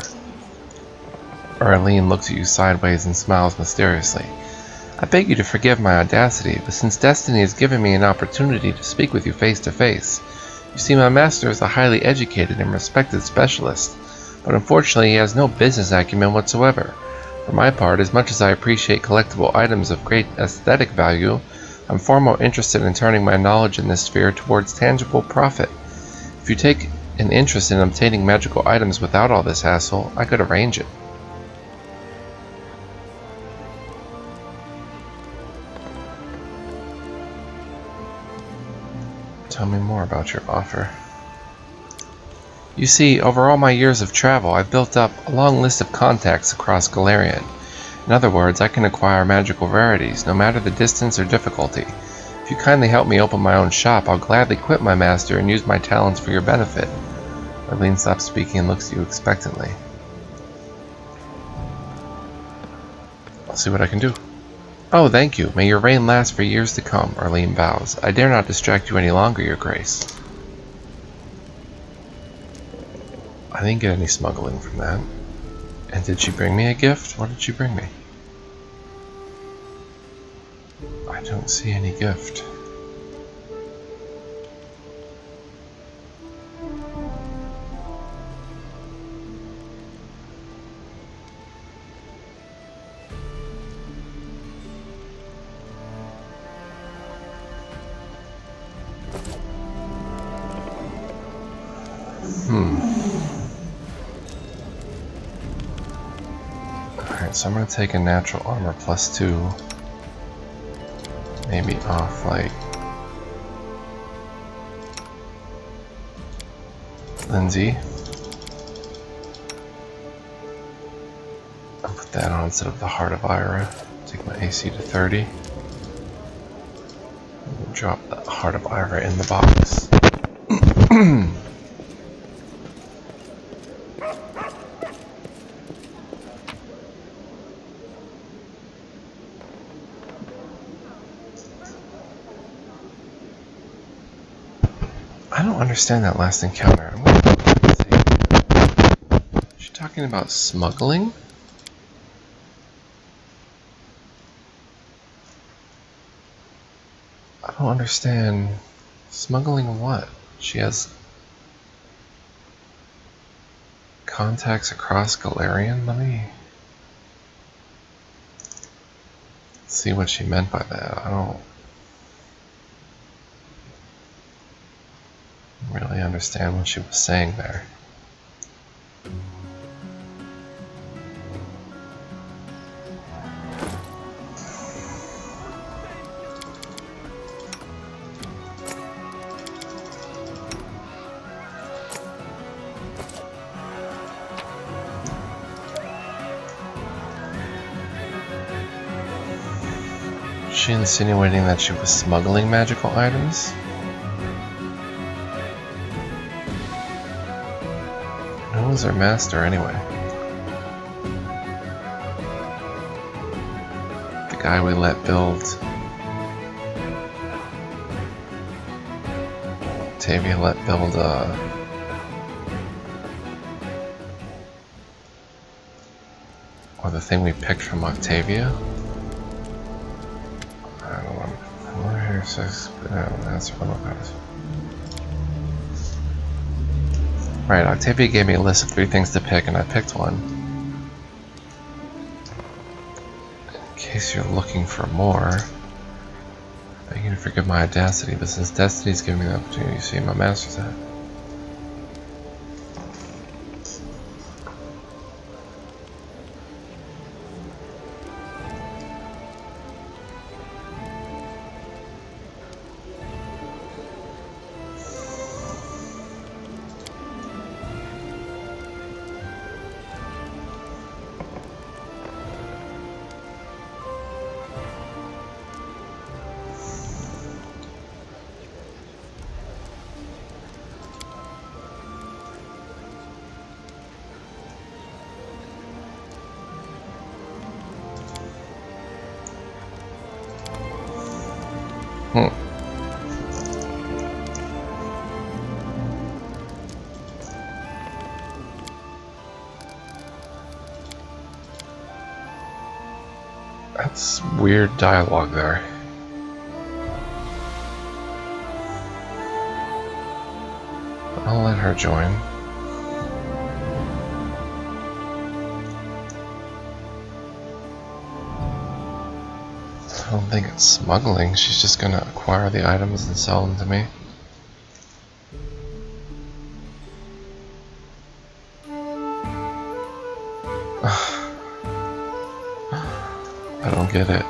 Erlene looks at you sideways and smiles mysteriously. I beg you to forgive my audacity, but since destiny has given me an opportunity to speak with you face to face, you see, my master is a highly educated and respected specialist, but unfortunately he has no business acumen whatsoever. For my part, as much as I appreciate collectible items of great aesthetic value, I'm far more interested in turning my knowledge in this sphere towards tangible profit. If you take an interest in obtaining magical items without all this hassle, I could arrange it. Tell me more about your offer. You see, over all my years of travel, I've built up a long list of contacts across Galarian. In other words, I can acquire magical rarities, no matter the distance or difficulty. If If you kindly help me open my own shop, I'll gladly quit my master and use my talents for your benefit. Arlene stops speaking and looks at you expectantly. I'll see what I can do. Oh, thank you. May your reign last for years to come, Arlene bows. I dare not distract you any longer, your grace. I didn't get any smuggling from that. And did she bring me a gift? What did she bring me? I don't see any gift. Alright, so I'm going to take a natural armor +2. Maybe off, like, Lindsay. I'll put that on instead of the Heart of Ira. Take my AC to 30. Drop the Heart of Ira in the box. I don't understand that last encounter. I'm gonna see. Is she talking about smuggling? I don't understand. Smuggling what? She has contacts across Galarian? Let me see what she meant by that. I don't really understand what she was saying there. Is she insinuating that she was smuggling magical items? Who was her master anyway? The guy we let build. Octavia let build or the thing we picked from Octavia? I don't know. That's one of those. Right, Octavia gave me a list of 3 things to pick, and I picked one. In case you're looking for more, I beg you to forgive my audacity, but since Destiny's giving me the opportunity to see my master's at. That's weird dialogue there. I'll let her join. I don't think it's smuggling. She's just gonna acquire the items and sell them to me. I don't get it.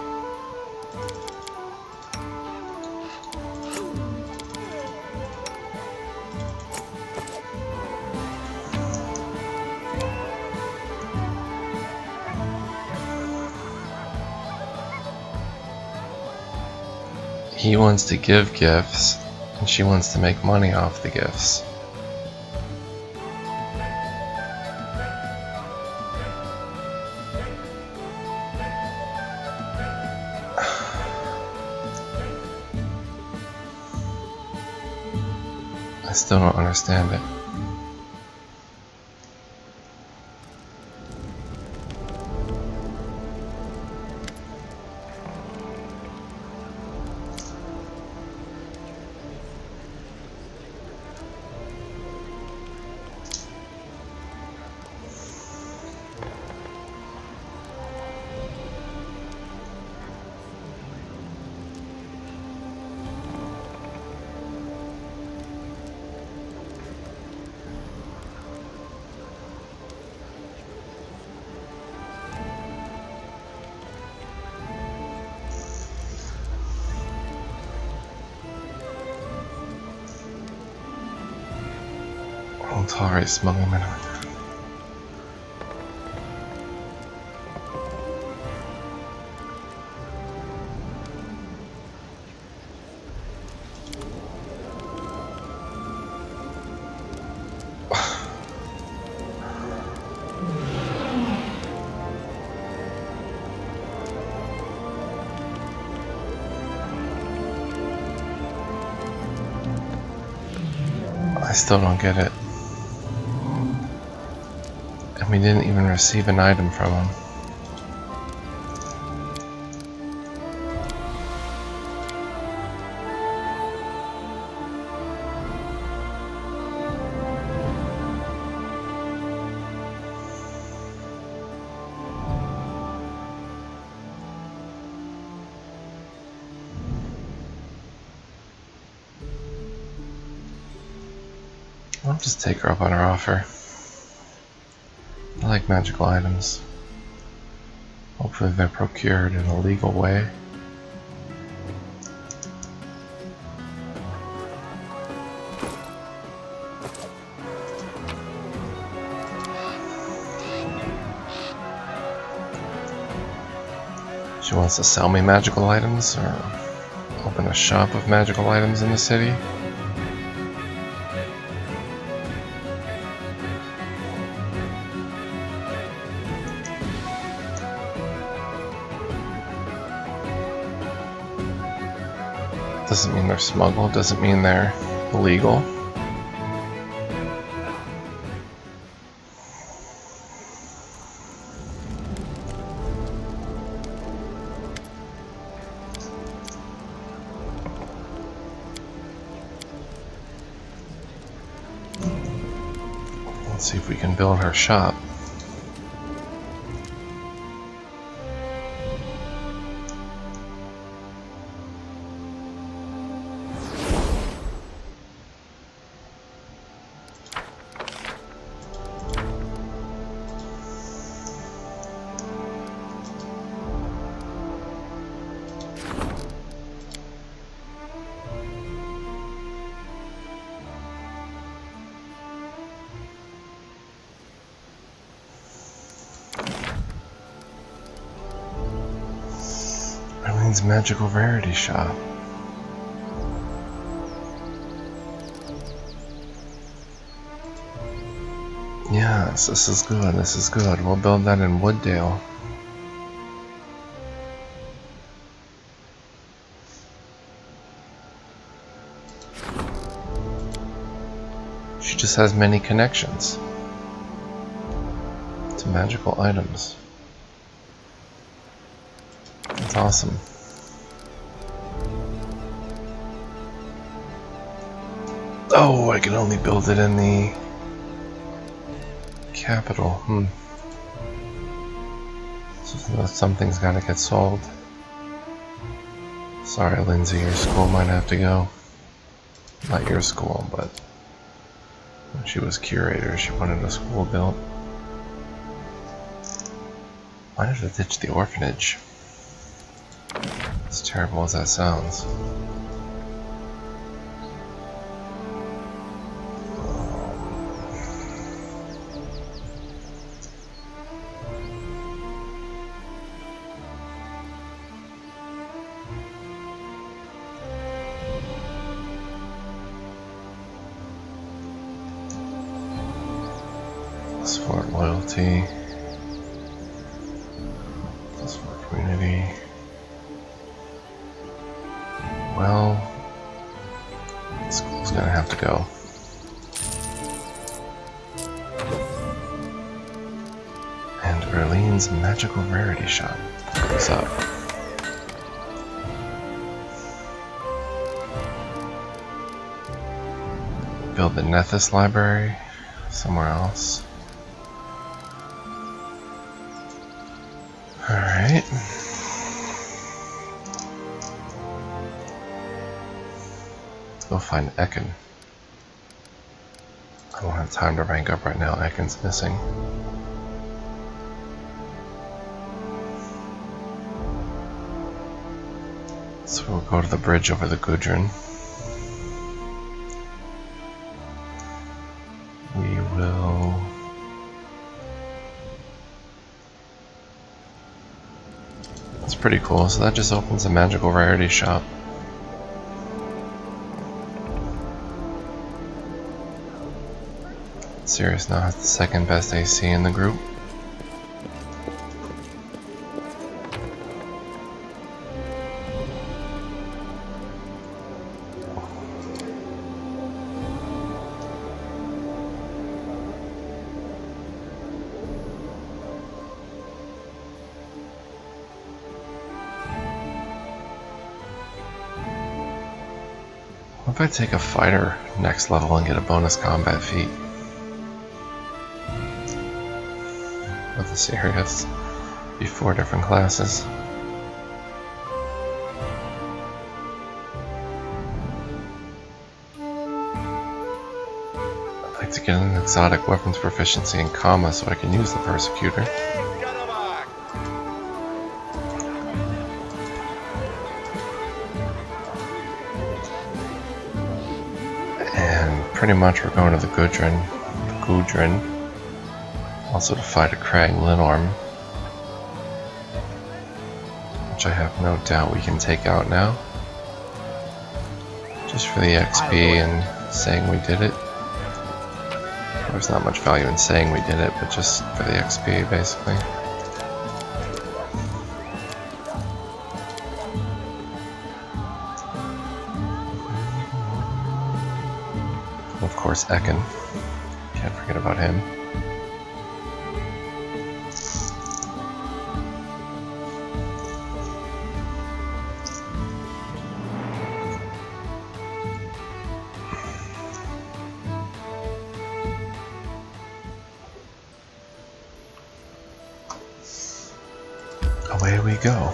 He wants to give gifts, and she wants to make money off the gifts. I still don't understand it. I'll tolerate smuggling minimum. I still don't get it. And we didn't even receive an item from him. I'll just take her up on her offer. I like magical items. Hopefully they're procured in a legal way. She wants to sell me magical items or open a shop of magical items in the city. Doesn't mean they're smuggled, doesn't mean they're illegal. Let's see if we can build her shop. Arlene's Magical Rarity Shop. Yes, this is good, this is good. We'll build that in Wooddale. She just has many connections to magical items. That's awesome. Oh, I can only build it in the capital. So something's gotta get sold. Sorry, Lindsay, your school might have to go. Not your school, but when she was curator, she wanted a school built. Why did I ditch the orphanage? As terrible as that sounds. Support loyalty. Support community. Well, school's gonna have to go. And Erlene's magical rarity shop. What's up? Build the Nethys library somewhere else. Alright. Let's go find Ekin. I don't have time to rank up right now. Ekin's missing. So we'll go to the bridge over the Gudrun. We will... That's pretty cool. So that just opens a magical rarity shop. Sirius now has the second best AC in the group. What if I take a fighter next level and get a bonus combat feat? With the Sirius, be 4 different classes. I'd like to get an exotic weapons proficiency in Kama so I can use the Persecutor. And pretty much we're going to the Gudrun. Also to fight a Crag Linorm, which I have no doubt we can take out now. Just for the XP and saying we did it. There's not much value in saying we did it, but just for the XP basically. And of course Ekin. Can't forget about him. Away we go.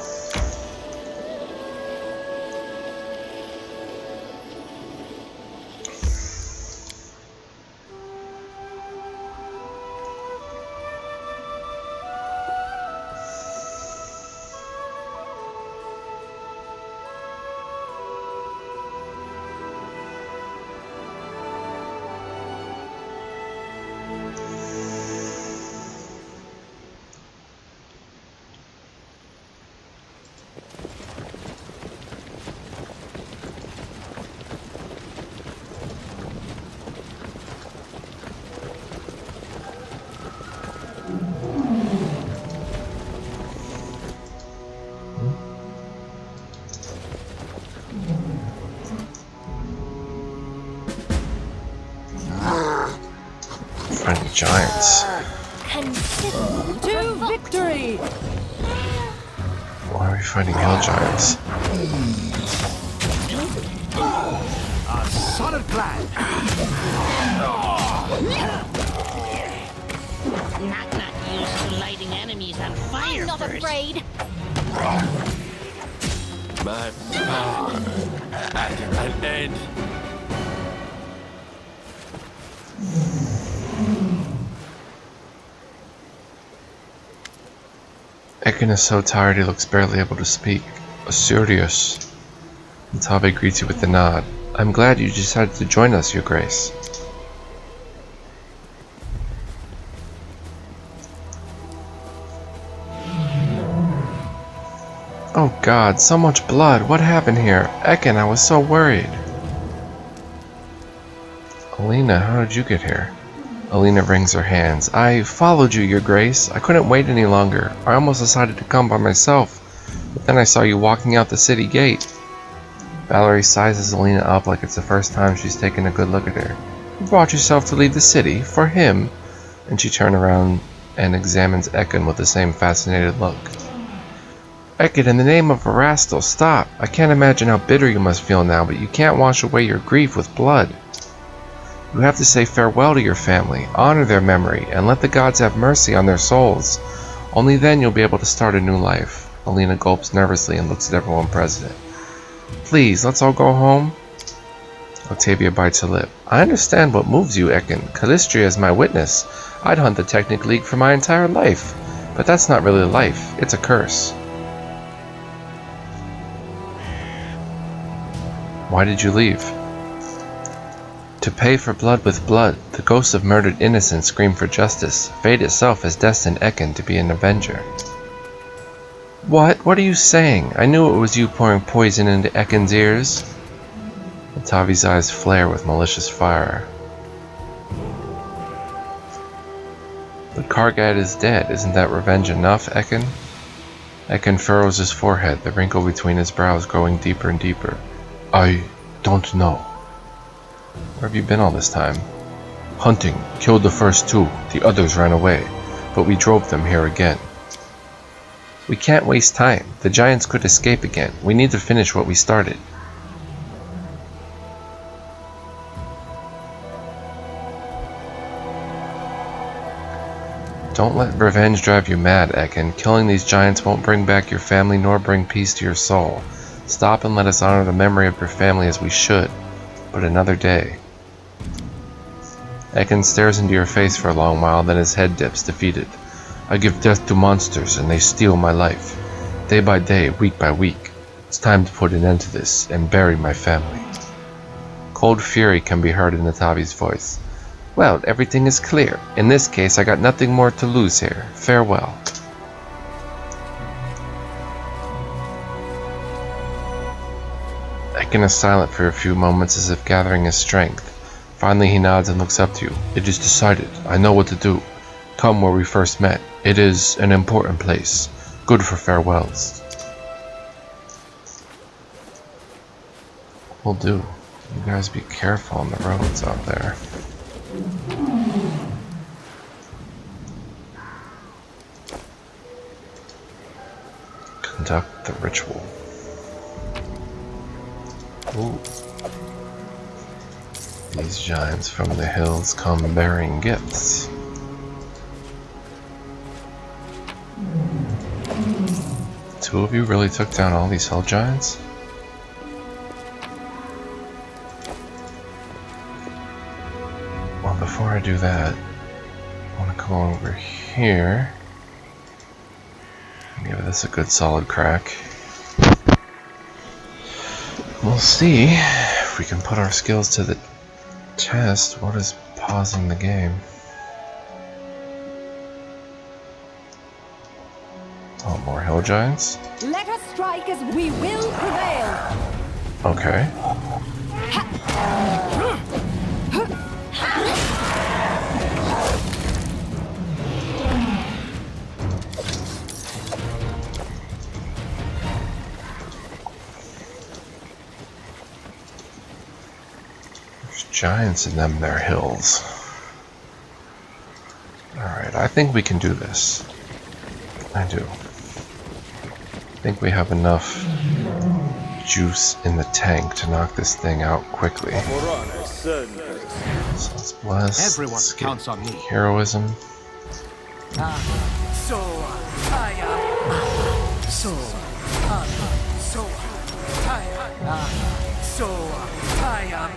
Fighting giants. To victory! Why are we fighting hill giants? A solid plan. Not used to lighting enemies on fire. I'm not first. afraid. My power at an end. Ekin is so tired he looks barely able to speak. Sirius. Tabe greets you with a nod. I'm glad you decided to join us, Your Grace. Oh God, so much blood. What happened here? Ekin, I was so worried. Alina, how did you get here? Alina wrings her hands. I followed you, Your Grace. I couldn't wait any longer. I almost decided to come by myself, but then I saw you walking out the city gate. Valerie sizes Alina up like it's the first time she's taken a good look at her. You brought yourself to leave the city? For him? And she turned around and examines Ekin with the same fascinated look. Ekin, in the name of Erastil, stop! I can't imagine how bitter you must feel now, but you can't wash away your grief with blood. You have to say farewell to your family, honor their memory, and let the gods have mercy on their souls. Only then you'll be able to start a new life. Alina gulps nervously and looks at everyone present. Please, let's all go home. Octavia bites her lip. I understand what moves you, Ekin. Callistria is my witness. I'd hunt the Technic League for my entire life. But that's not really life, it's a curse. Why did you leave? To pay for blood with blood, the ghosts of murdered innocents scream for justice. Fate itself has destined Ekin to be an avenger. What? What are you saying? I knew it was you pouring poison into Ekin's ears. Tavi's eyes flare with malicious fire. But Kargat is dead. Isn't that revenge enough, Ekin? Ekin furrows his forehead, the wrinkle between his brows growing deeper and deeper. I don't know. Where have you been all this time? Hunting. Killed the first two. The others ran away. But we drove them here again. We can't waste time. The giants could escape again. We need to finish what we started. Don't let revenge drive you mad, Ekin. Killing these giants won't bring back your family nor bring peace to your soul. Stop and let us honor the memory of your family as we should. But another day. Ekin stares into your face for a long while, then his head dips, defeated. I give death to monsters, and they steal my life. Day by day, week by week. It's time to put an end to this, and bury my family. Cold fury can be heard in Natavi's voice. Well, everything is clear. In this case, I got nothing more to lose here. Farewell. Ekin is silent for a few moments as if gathering his strength. Finally he nods and looks up to you. It is decided. I know what to do. Come where we first met. It is an important place. Good for farewells. Will do. You guys be careful on the roads out there. Conduct the ritual. Ooh. These giants from the hills come bearing gifts. Two of you really took down all these hill giants? Well, before I do that, I want to go over here and give this a good solid crack. We'll see if we can put our skills to the test. What is pausing the game? Oh, more hill giants? Let us strike as we will prevail. Okay. There's giants in them there hills. Alright, I think we can do this. I do. I think we have enough juice in the tank to knock this thing out quickly. So let's bless. Everyone Let's get counts on me. heroism. So I am. So I am.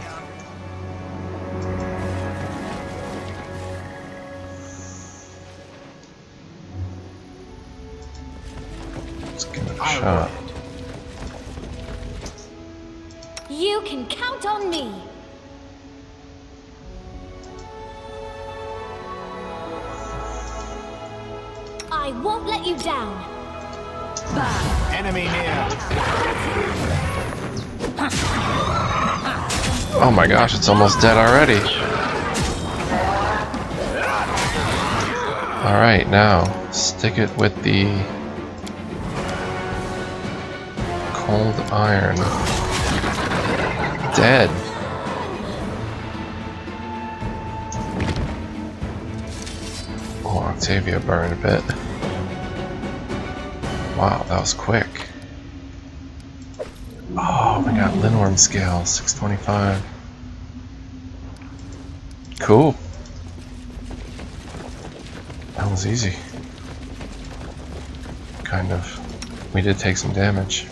Let's give it a shot. You can count on me. I won't let you down. Enemy near. Oh my gosh, it's almost dead already. Alright, now stick it with the cold iron. Dead. Oh, Octavia burned a bit. Wow, that was quick. Oh, we got Lindworm scale, 625. Cool. That was easy. Kind of. We did take some damage.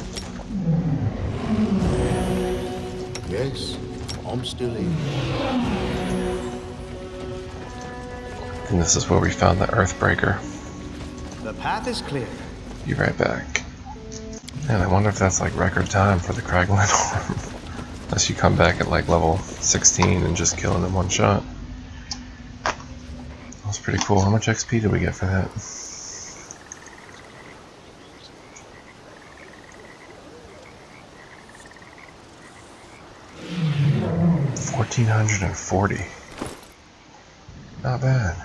Yes, I'm still in. And this is where we found the Earthbreaker. The path is clear. Be right back. Man, I wonder if that's like record time for the Kraglin Orb. Unless you come back at like level 16 and just kill it in one shot. That's pretty cool. How much XP did we get for that? $1,440. Not bad.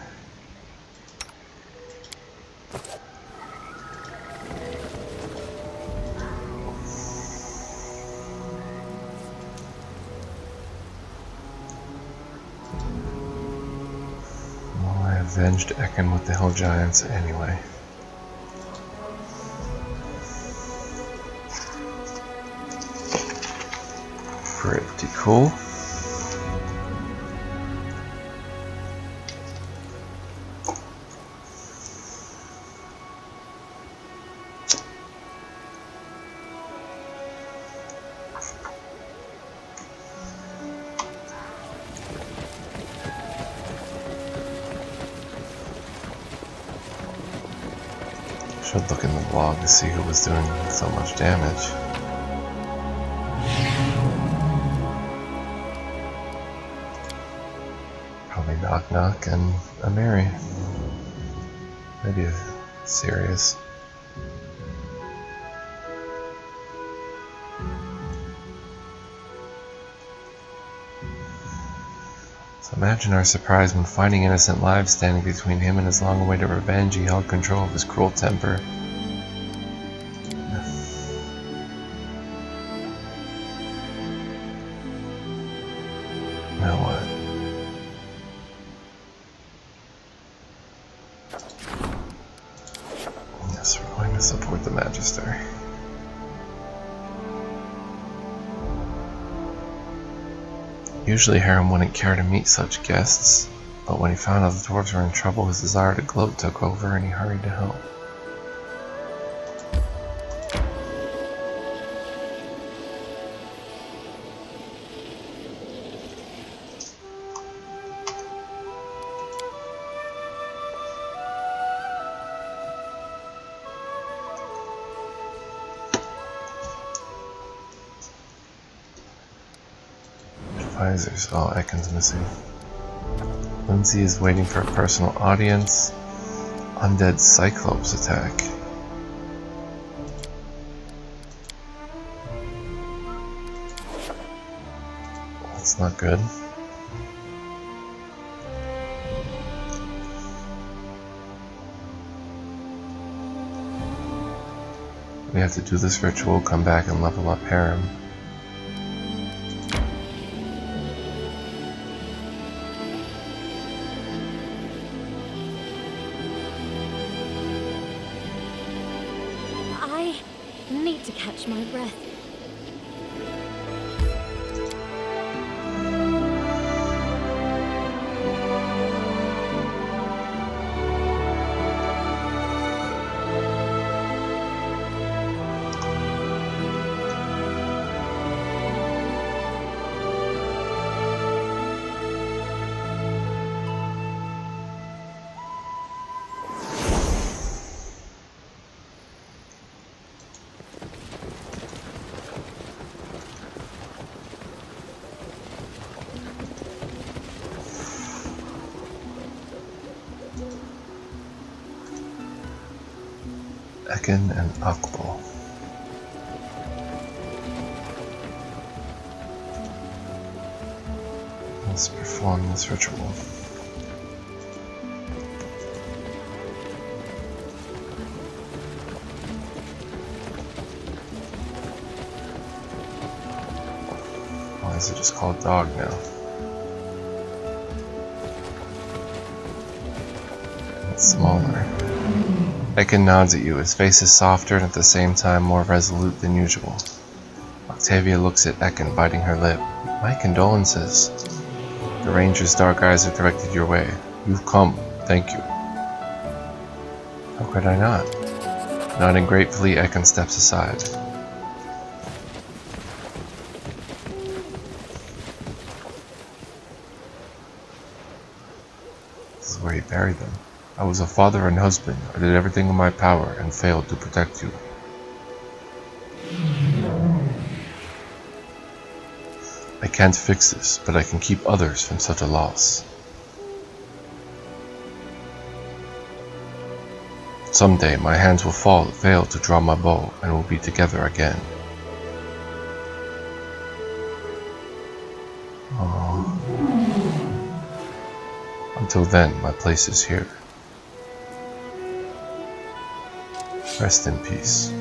Avenged Ekin with the Hill Giants anyway. Pretty cool. Should look in the log to see who was doing so much damage. Probably Knock Knock and Amiri. Maybe a Sirius. So imagine our surprise when finding innocent lives standing between him and his long-awaited revenge. He held control of his cruel temper. Now what? Yes, we're going to support the Magister. Usually Harem wouldn't care to meet such guests, but when he found out the dwarves were in trouble, his desire to gloat took over and he hurried to help. Advisors. Oh, Ekin's missing. Lindsay is waiting for a personal audience. Undead Cyclops attack. That's not good. We have to do this ritual, come back and level up Harem. Need to catch my breath. Ekin and Akbal. Let's perform this ritual. guess I just call it dog now. It's smaller. Ekin nods at you. His face is softer and at the same time more resolute than usual. Octavia looks at Ekin, biting her lip. My condolences. The ranger's dark eyes are directed your way. You've come. Thank you. How could I not? Nodding gratefully, Ekin steps aside. This is where he buried them. I was a father and husband. I did everything in my power and failed to protect you. I can't fix this, but I can keep others from such a loss. Someday my hands will fail to draw my bow and we'll be together again. Oh. Until then, my place is here. Rest in peace.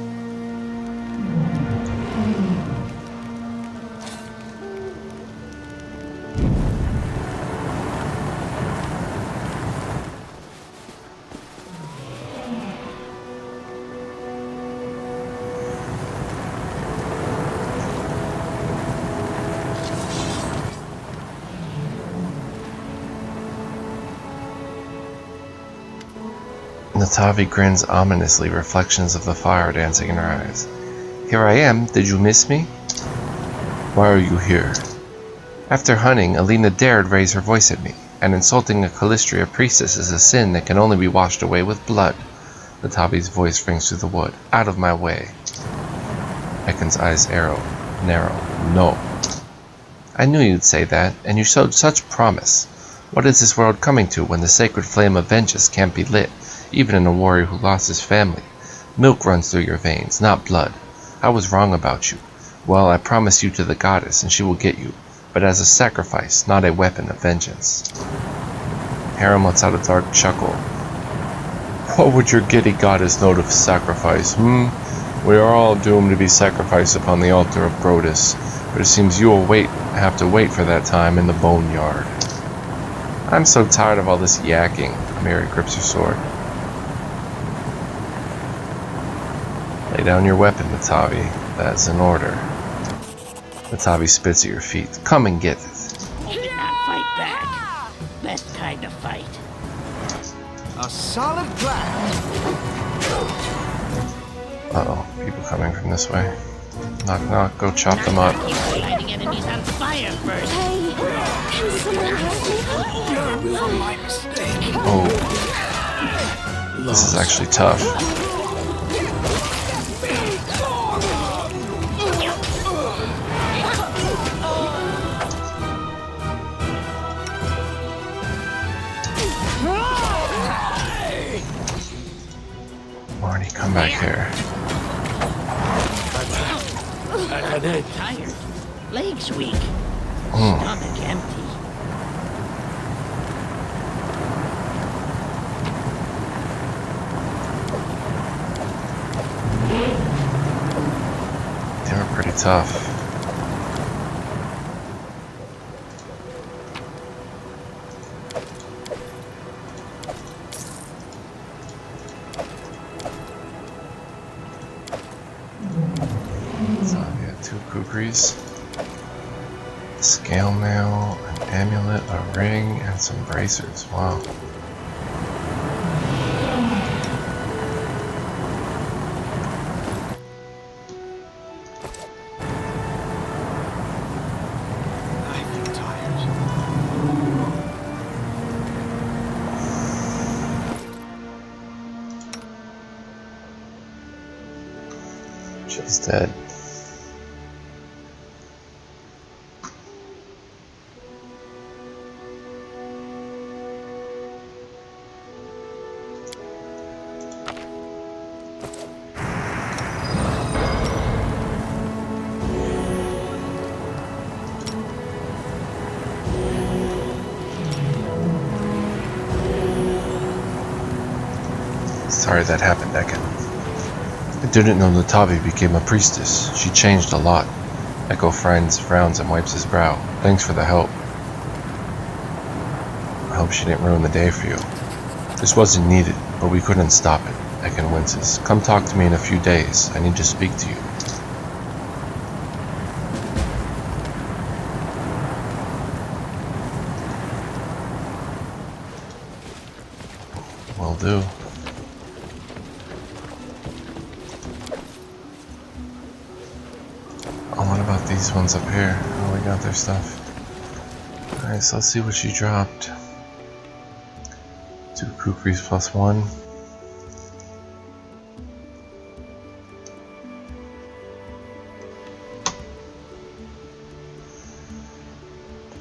Natavi grins ominously, reflections of the fire dancing in her eyes. Here I am, did you miss me? Why are you here? After hunting, Alina dared raise her voice at me, and insulting a Calistria priestess is a sin that can only be washed away with blood. Natavi's voice rings through the wood. Out of my way. Ekin's eyes narrow. No. I knew you'd say that, and you showed such promise. What is this world coming to when the sacred flame of vengeance can't be lit, even in a warrior who lost his family? Milk runs through your veins, not blood. I was wrong about you. Well, I promise you to the goddess, and she will get you, but as a sacrifice, not a weapon of vengeance. Harem lets out a dark chuckle. What would your giddy goddess note of sacrifice, We are all doomed to be sacrificed upon the altar of Brodus, but it seems you will have to wait for that time in the boneyard. I'm so tired of all this yakking. Mary grips her sword. Lay down your weapon, Natavi. That's an order. Natavi spits at your feet. Come and get it. You did not fight back. Best kind of fight. A solid plan. Uh-oh, people coming from this way. Knock knock, go chop them up. Keep lighting enemies on fire first. Hey, can someone help me? My mistake. Oh. This is actually tough. Marnie, come back here. Tired. Legs weak. Stomach empty. They were pretty tough. So we got 2 kukris, scale mail, an amulet, a ring, and some bracers. Wow. I feel tired. She's dead. Sorry that happened, Ekin. I didn't know Natavi became a priestess. She changed a lot. Echo frowns and wipes his brow. Thanks for the help. I hope she didn't ruin the day for you. This wasn't needed, but we couldn't stop it. Ekin winces. Come talk to me in a few days. I need to speak to you. Will do. Oh, what about these ones up here? Oh, we got their stuff. Alright, so let's see what she dropped. 2 kukris plus 1.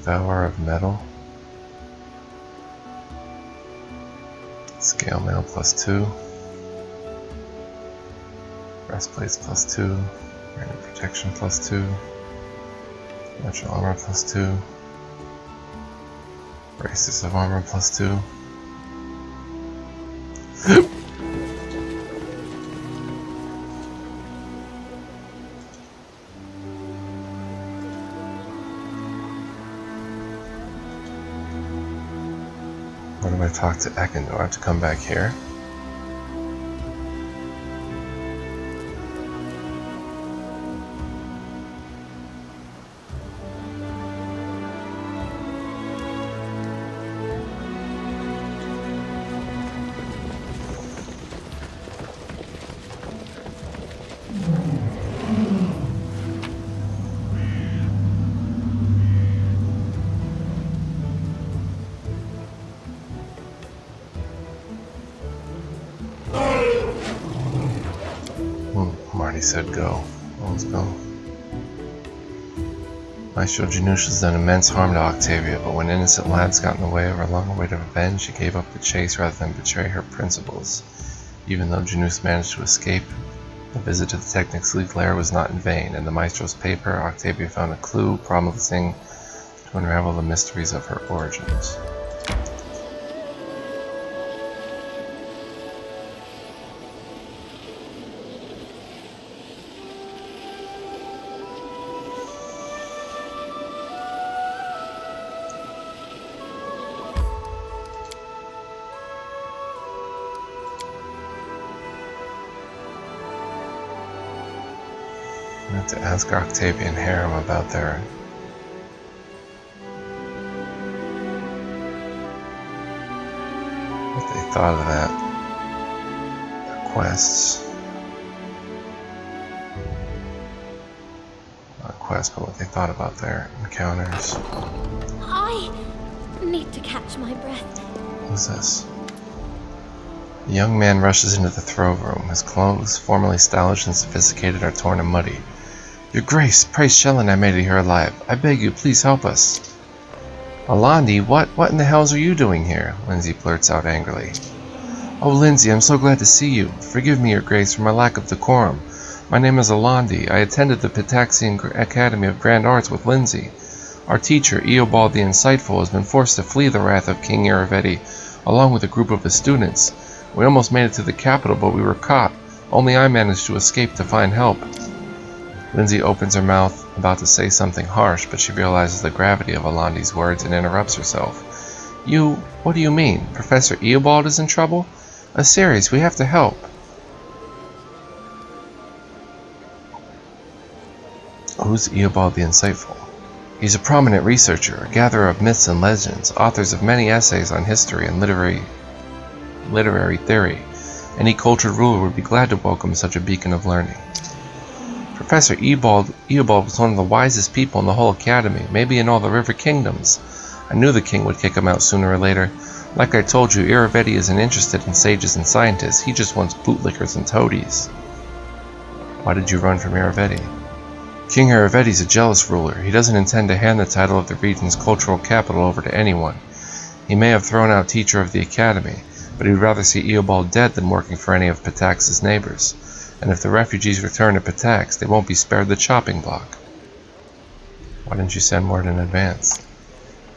Devourer of Metal. Scale Mail plus 2. Breastplates plus 2. Random Protection plus 2. Natural Armor plus 2. Braces of Armor plus 2. What if I talk to Ekin? Do I have to come back here? Marty said go. Well, let's go. Maestro Janusz has done immense harm to Octavia, but when innocent lads got in the way of her long-awaited revenge, she gave up the chase rather than betray her principles. Even though Janusz managed to escape, the visit to the Technic's League lair was not in vain. In the Maestro's paper, Octavia found a clue promising to unravel the mysteries of her origins. I have to ask Octavia and Harem about their what they thought of that. Their quests. Not quests, but what they thought about their encounters. I need to catch my breath. Who's this? The young man rushes into the throne room. His clothes, formerly stylish and sophisticated, are torn and muddy. Your Grace, praise Shell and I made it here alive. I beg you, please help us. Alandi, what in the hells are you doing here? Lindsay blurts out angrily. Oh, Lindsay, I'm so glad to see you. Forgive me, Your Grace, for my lack of decorum. My name is Alandi. I attended the Pitaxian Academy of Grand Arts with Lindsay. Our teacher, Eobald the Insightful, has been forced to flee the wrath of King Iravetti, along with a group of his students. We almost made it to the capital, but we were caught. Only I managed to escape to find help. Lindsay opens her mouth, about to say something harsh, but she realizes the gravity of Alandi's words and interrupts herself. What do you mean? Professor Eobald is in trouble? Ceres, we have to help. Who's Eobald the Insightful? He's a prominent researcher, a gatherer of myths and legends, authors of many essays on history and literary theory. Any cultured ruler would be glad to welcome such a beacon of learning. Professor Eobald was one of the wisest people in the whole academy, maybe in all the river kingdoms. I knew the king would kick him out sooner or later. Like I told you, Iravetti isn't interested in sages and scientists, he just wants bootlickers and toadies. Why did you run from Iravetti? King Iravetti's a jealous ruler. He doesn't intend to hand the title of the region's cultural capital over to anyone. He may have thrown out teacher of the academy, but he'd rather see Eobald dead than working for any of Pitax's neighbors. And if the refugees return to Pitax, they won't be spared the chopping block. Why didn't you send word in advance?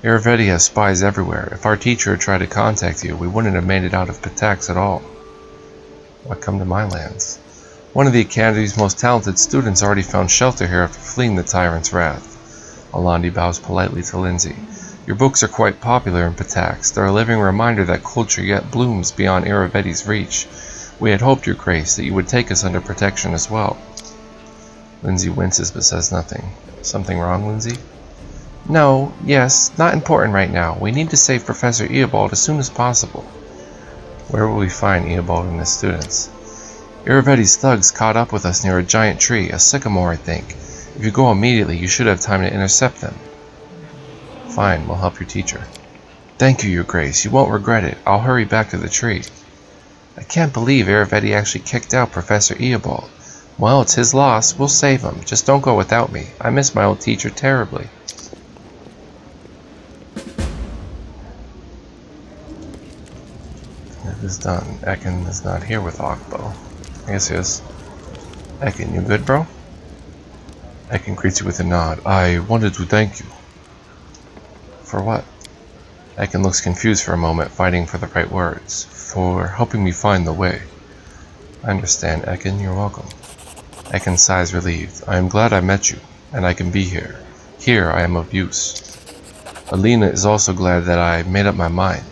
Iravetti has spies everywhere. If our teacher had tried to contact you, we wouldn't have made it out of Pitax at all. Why come to my lands? One of the Academy's most talented students already found shelter here after fleeing the tyrant's wrath. Alandi bows politely to Lindsay. Your books are quite popular in Patax. They're a living reminder that culture yet blooms beyond Iravetti's reach. We had hoped, Your Grace, that you would take us under protection as well. Lindsay winces but says nothing. Something wrong, Lindsay? No, yes, not important right now. We need to save Professor Eobald as soon as possible. Where will we find Eobald and his students? Iravetti's thugs caught up with us near a giant tree, a sycamore I think. If you go immediately, you should have time to intercept them. Fine, we'll help your teacher. Thank you, Your Grace. You won't regret it. I'll hurry back to the tree. I can't believe Iravetti actually kicked out Professor Eobald. Well, it's his loss. We'll save him. Just don't go without me. I miss my old teacher terribly. It is done. Ekin is not here with Akbo. I guess he is. Ekin, you good, bro? Ekin greets you with a nod. I wanted to thank you. For what? Ekin looks confused for a moment, fighting for the right words. For helping me find the way. I understand, Ekin. You're welcome. Ekin sighs relieved. I am glad I met you, and I can be here. Here I am of use. Alina is also glad that I made up my mind.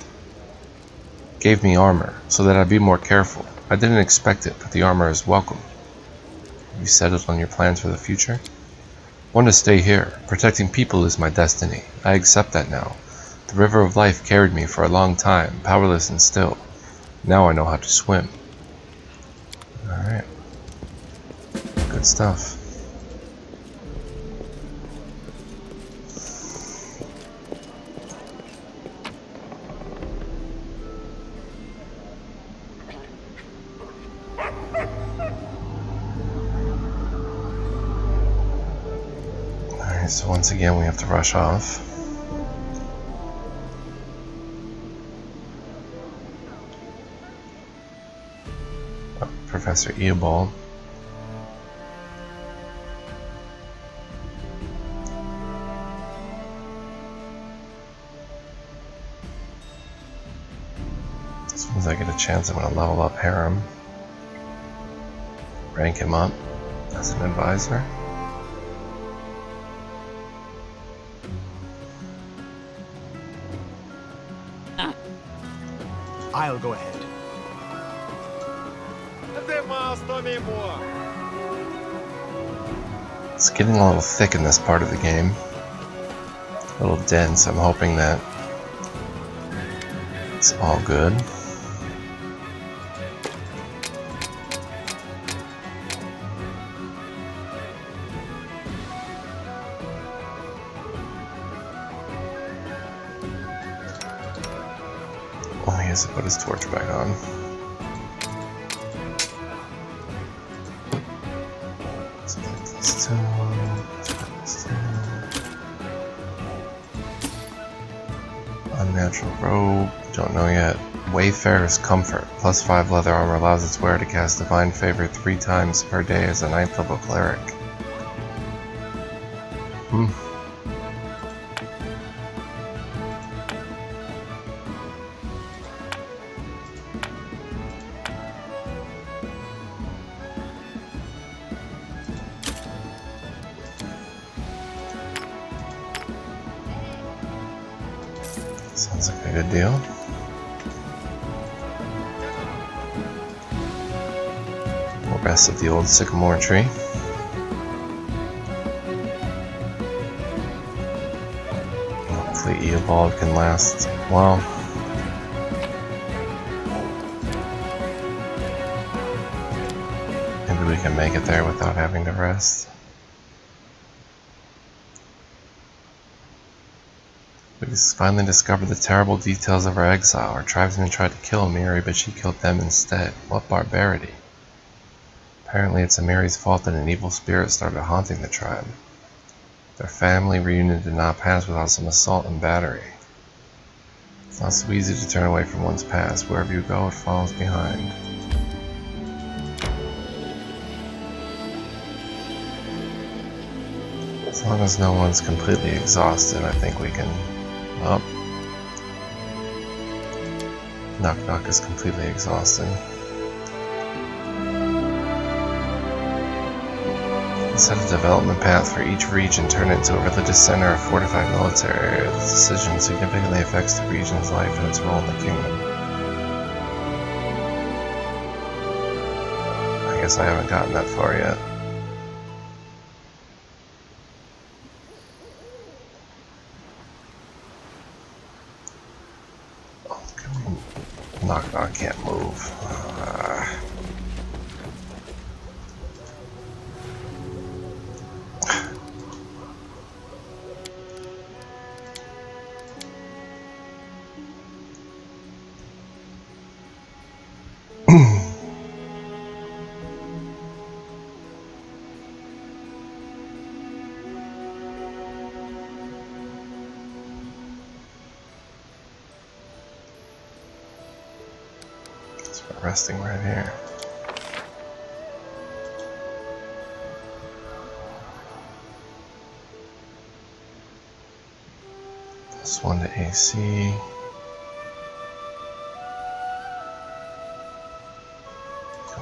Gave me armor, so that I'd be more careful. I didn't expect it, but the armor is welcome. Have you settled on your plans for the future? I want to stay here. Protecting people is my destiny. I accept that now. The river of life carried me for a long time, powerless and still. Now I know how to swim. Alright. Good stuff. So once again we have to rush off. Oh, Professor Eobald. As soon as I get a chance I'm going to level up Harem. Rank him up as an advisor. I'll go ahead. It's getting a little thick in this part of the game. A little dense. I'm hoping that it's all good. Oh, he has to put his torch back on. Let's put these two. Let's put these two. Unnatural robe. Don't know yet. Wayfarer's Comfort. +5 leather armor allows its wearer to cast Divine Favor 3 times per day as a 9th level cleric. Sounds like a good deal. We'll rest at the old sycamore tree. Hopefully Eobald can last well. Maybe we can make it there without having to rest. We finally discovered the terrible details of our exile. Our tribesmen tried to kill Amiri, but she killed them instead. What barbarity. Apparently it's Amiri's fault that an evil spirit started haunting the tribe. Their family reunion did not pass without some assault and battery. It's not so easy to turn away from one's past. Wherever you go, it follows behind. As long as no one's completely exhausted, I think we can... Oh. Knock Knock is completely exhausted. Set a development path for each region, turn it into a religious center or fortified military area. This decision significantly affects the region's life and its role in the kingdom. I guess I haven't gotten that far yet. Oh, knock, I can't move. Resting right here. This one to AC.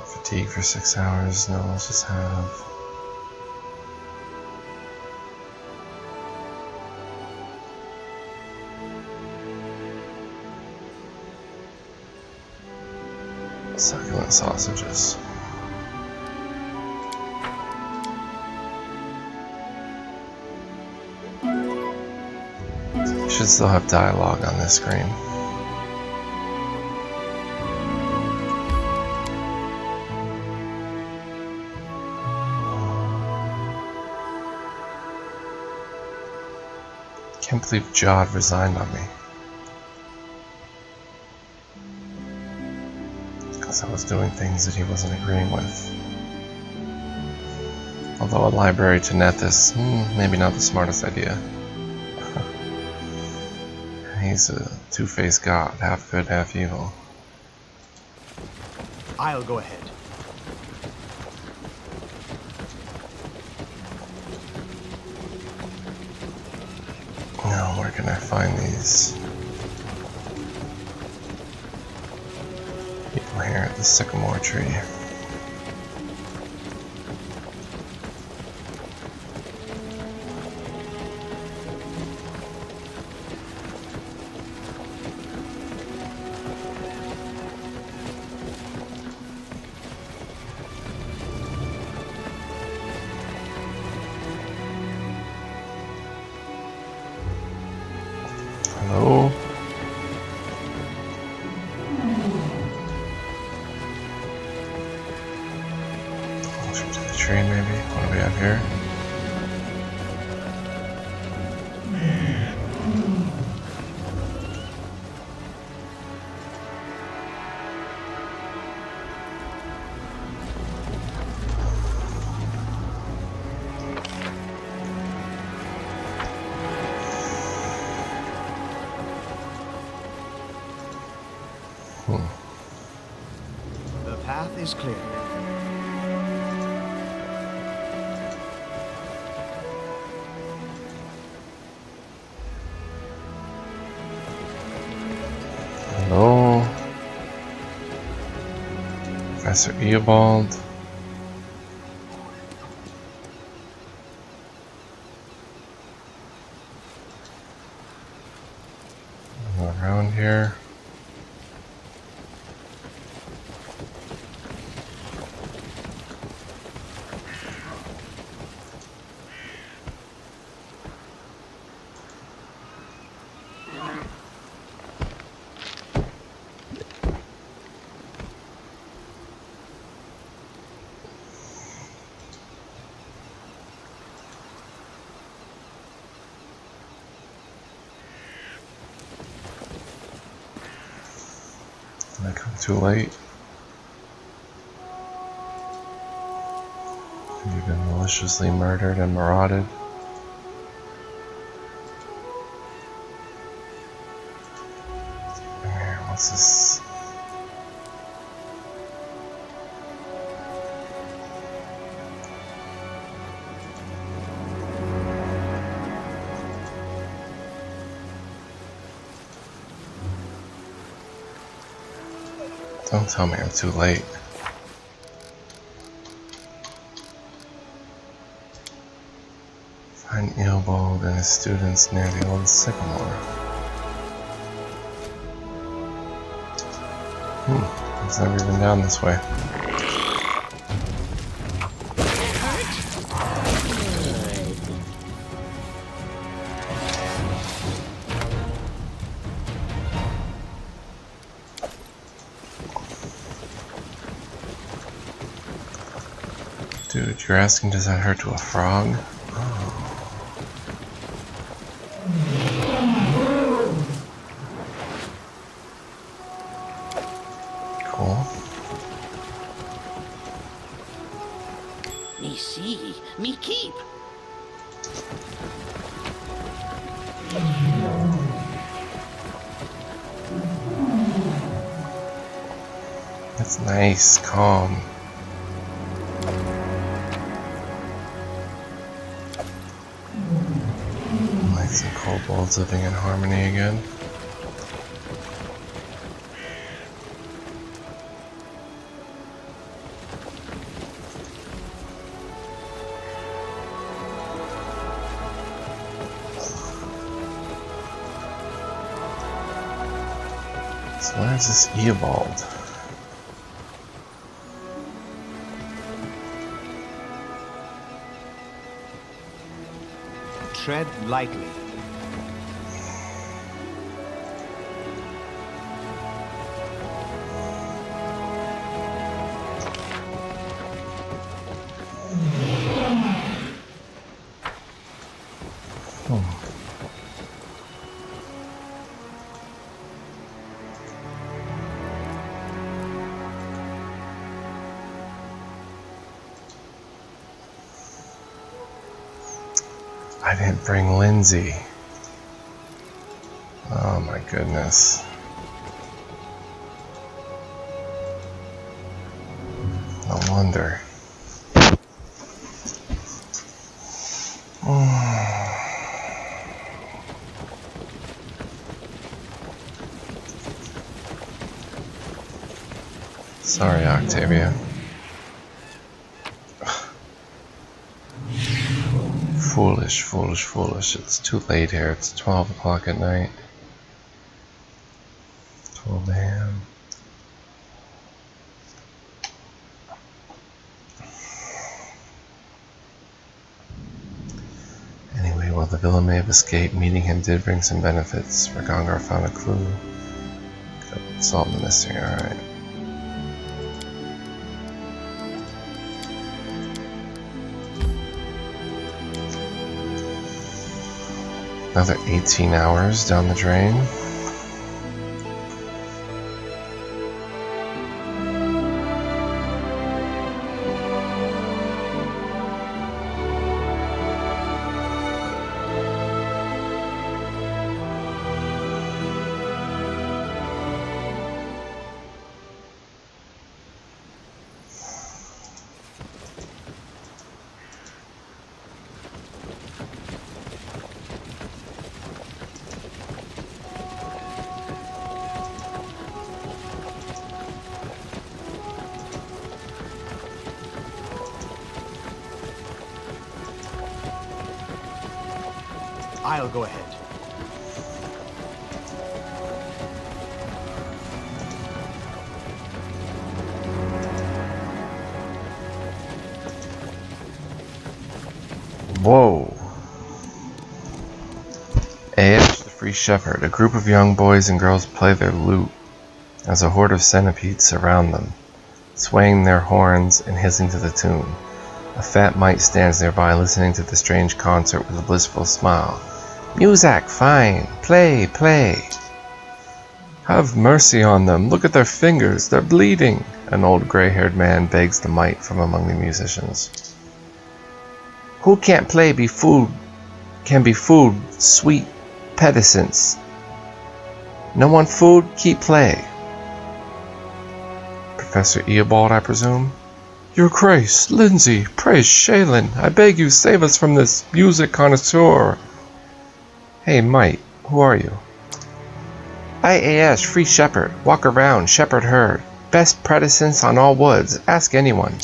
Fatigue for 6 hours. No, let's just have. Succulent sausages. Should still have dialogue on this screen. Can't believe Jod resigned on me. Because I was doing things that he wasn't agreeing with. Although a library to Nethys, maybe not the smartest idea. He's a two-faced god, half good, half evil. I'll go ahead. Now, where can I find these people here at the sycamore tree? Hello? Closer to the tree, maybe? What do we have here? The path is clear. Hello? Professor Eobald? Around here? Did I come too late? Have you been maliciously murdered and marauded? Here, what's this? Don't tell me I'm too late. Find Eobald and his students near the old sycamore. It's never even down this way. Dude, you're asking does that hurt to a frog? Cool. Me see, me keep. That's nice, calm. Lights and kobolds living in harmony again. So where's this Eobald? Tread lightly. I didn't bring Lindsay. Oh my goodness. No wonder. Sorry, Octavia. Foolish, foolish, foolish. It's too late here. It's 12 o'clock at night. 12 a.m. Anyway, while the villain may have escaped, meeting him did bring some benefits. Ragongar found a clue. Solve the mystery, alright. Another 18 hours down the drain. I'll go ahead. Whoa. Aesh, the free shepherd. A group of young boys and girls play their lute as a horde of centipedes surround them, swaying their horns and hissing to the tune. A fat mite stands nearby listening to the strange concert with a blissful smile. Music, fine. Play, play. Have mercy on them. Look at their fingers. They're bleeding. An old gray-haired man begs the mite from among the musicians. Who can't play be fooled, can be fooled, sweet pedicents. No one fooled, keep play. Professor Eobald, I presume? Your Grace, Lindsay, praise Shaylin, I beg you save us from this music connoisseur. Hey, mite, who are you? I Aesh, free shepherd, walk around, shepherd herd, best predicents on all woods, ask anyone.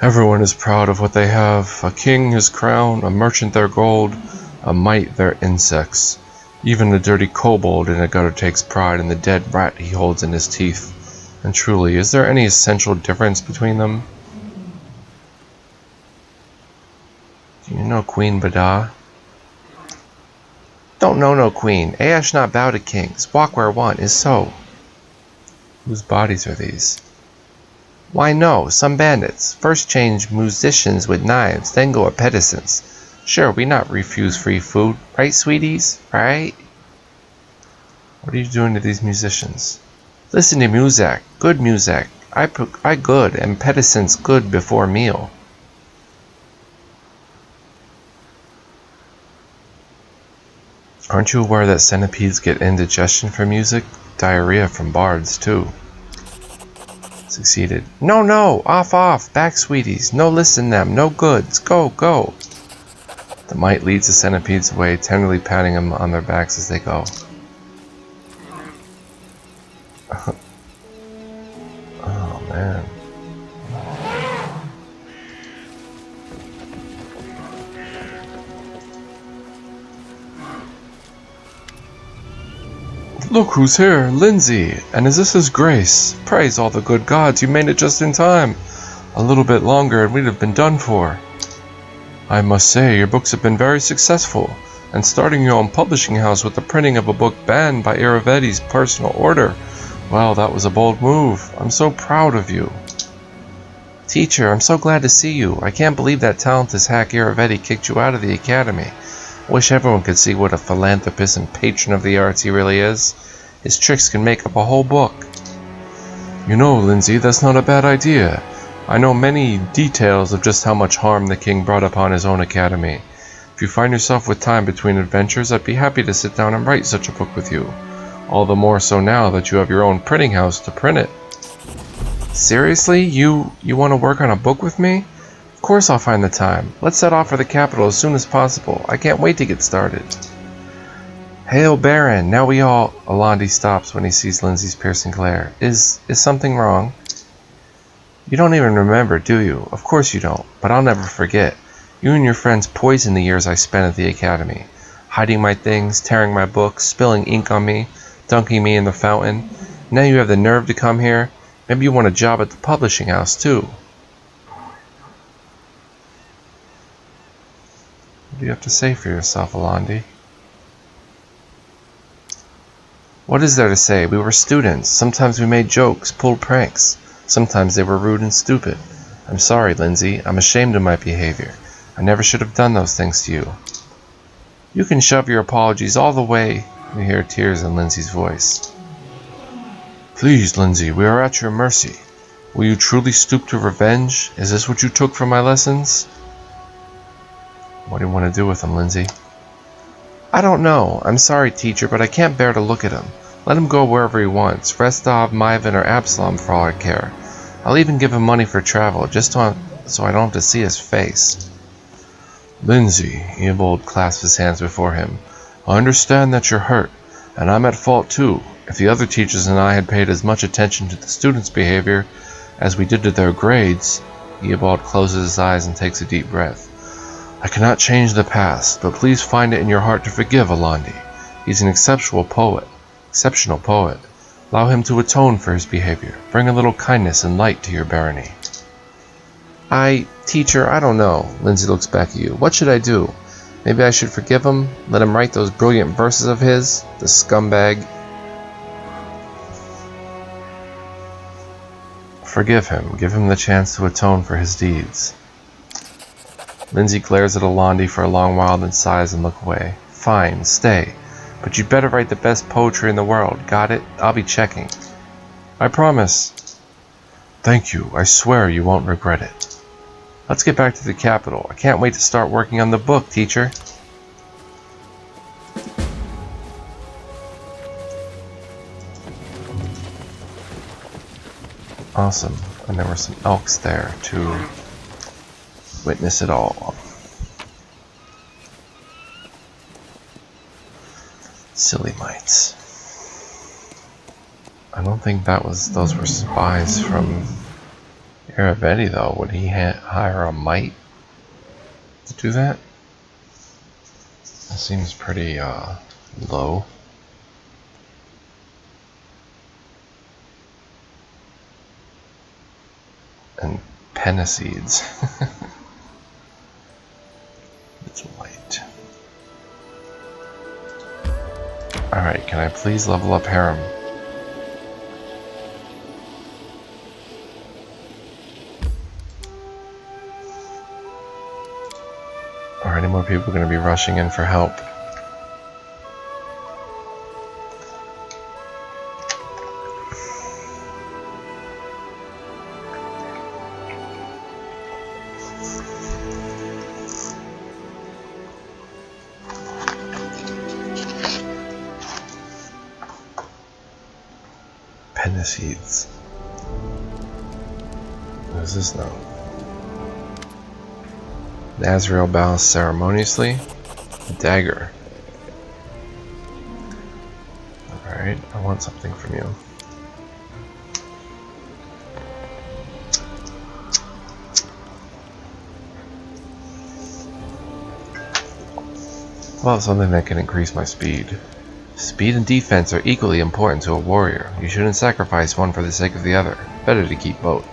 Everyone is proud of what they have. A king his crown, a merchant their gold, a mite their insects. Even the dirty kobold in a gutter takes pride in the dead rat he holds in his teeth. And truly, is there any essential difference between them? Do you know Queen Bada? Don't know no queen. Aish not bow to kings. Walk where one is so. Whose bodies are these? Why no, some bandits. First change musicians with knives, then go a pedicents. Sure, we not refuse free food. Right, sweeties? Right? What are you doing to these musicians? Listen to music. Good music. I good, and pedicents good before meal. Aren't you aware that centipedes get indigestion from music? Diarrhea from bards, too. Succeeded. No, no! Off! Back, sweeties! No listen them! No goods! Go! The mite leads the centipedes away, tenderly patting them on their backs as they go. Oh, man. Look who's here, Lindsay, and is this his grace? Praise all the good gods, you made it just in time. A little bit longer and we'd have been done for. I must say, your books have been very successful, and starting your own publishing house with the printing of a book banned by Iravetti's personal order, well, that was a bold move. I'm so proud of you. Teacher, I'm so glad to see you. I can't believe that talentless hack Iravetti kicked you out of the academy. Wish everyone could see what a philanthropist and patron of the arts he really is. His tricks can make up a whole book. You know, Lindsay, that's not a bad idea. I know many details of just how much harm the king brought upon his own academy. If you find yourself with time between adventures, I'd be happy to sit down and write such a book with you. All the more so now that you have your own printing house to print it. Seriously? You want to work on a book with me? Of course I'll find the time. Let's set off for the capital as soon as possible. I can't wait to get started. Hail, Baron! Now we all... Alandi stops when he sees Lindsay's piercing glare. Is something wrong? You don't even remember, do you? Of course you don't, but I'll never forget. You and your friends poisoned the years I spent at the academy. Hiding my things, tearing my books, spilling ink on me, dunking me in the fountain. Now you have the nerve to come here? Maybe you want a job at the publishing house, too. What do you have to say for yourself, Alandi? What is there to say? We were students. Sometimes we made jokes, pulled pranks. Sometimes they were rude and stupid. I'm sorry, Lindsay. I'm ashamed of my behavior. I never should have done those things to you. You can shove your apologies all the way. You hear tears in Lindsay's voice. Please, Lindsay, we are at your mercy. Will you truly stoop to revenge? Is this what you took from my lessons? What do you want to do with him, Lindsay? I don't know. I'm sorry, teacher, but I can't bear to look at him. Let him go wherever he wants. Restov, Maivan, or Absalom for all I care. I'll even give him money for travel, just so I don't have to see his face. Lindsay, Eobold clasped his hands before him. I understand that you're hurt, and I'm at fault too. If the other teachers and I had paid as much attention to the students' behavior as we did to their grades, Eobold closes his eyes and takes a deep breath. I cannot change the past, but please find it in your heart to forgive Alandi. He's an exceptional poet. Allow him to atone for his behavior. Bring a little kindness and light to your barony. Teacher, I don't know. Lindsay looks back at you. What should I do? Maybe I should forgive him? Let him write those brilliant verses of his? The scumbag. Forgive him. Give him the chance to atone for his deeds. Lindsay glares at Alandi for a long while, then sighs and looks away. Fine, stay. But you'd better write the best poetry in the world. Got it? I'll be checking. I promise. Thank you. I swear you won't regret it. Let's get back to the capital. I can't wait to start working on the book, teacher. Awesome. And there were some elks there to witness it all. Silly mites. I don't think those were spies from Iravetti, though, would he hire a mite to do that? That seems pretty low. And penna seeds. It's white. Alright, can I please level up Harem? Are any more people going to be rushing in for help? Penna seeds. What does this know? Nazriel bows ceremoniously. A dagger. Alright, I want something from you. How about something that can increase my speed? Speed and defense are equally important to a warrior. You shouldn't sacrifice one for the sake of the other. Better to keep both.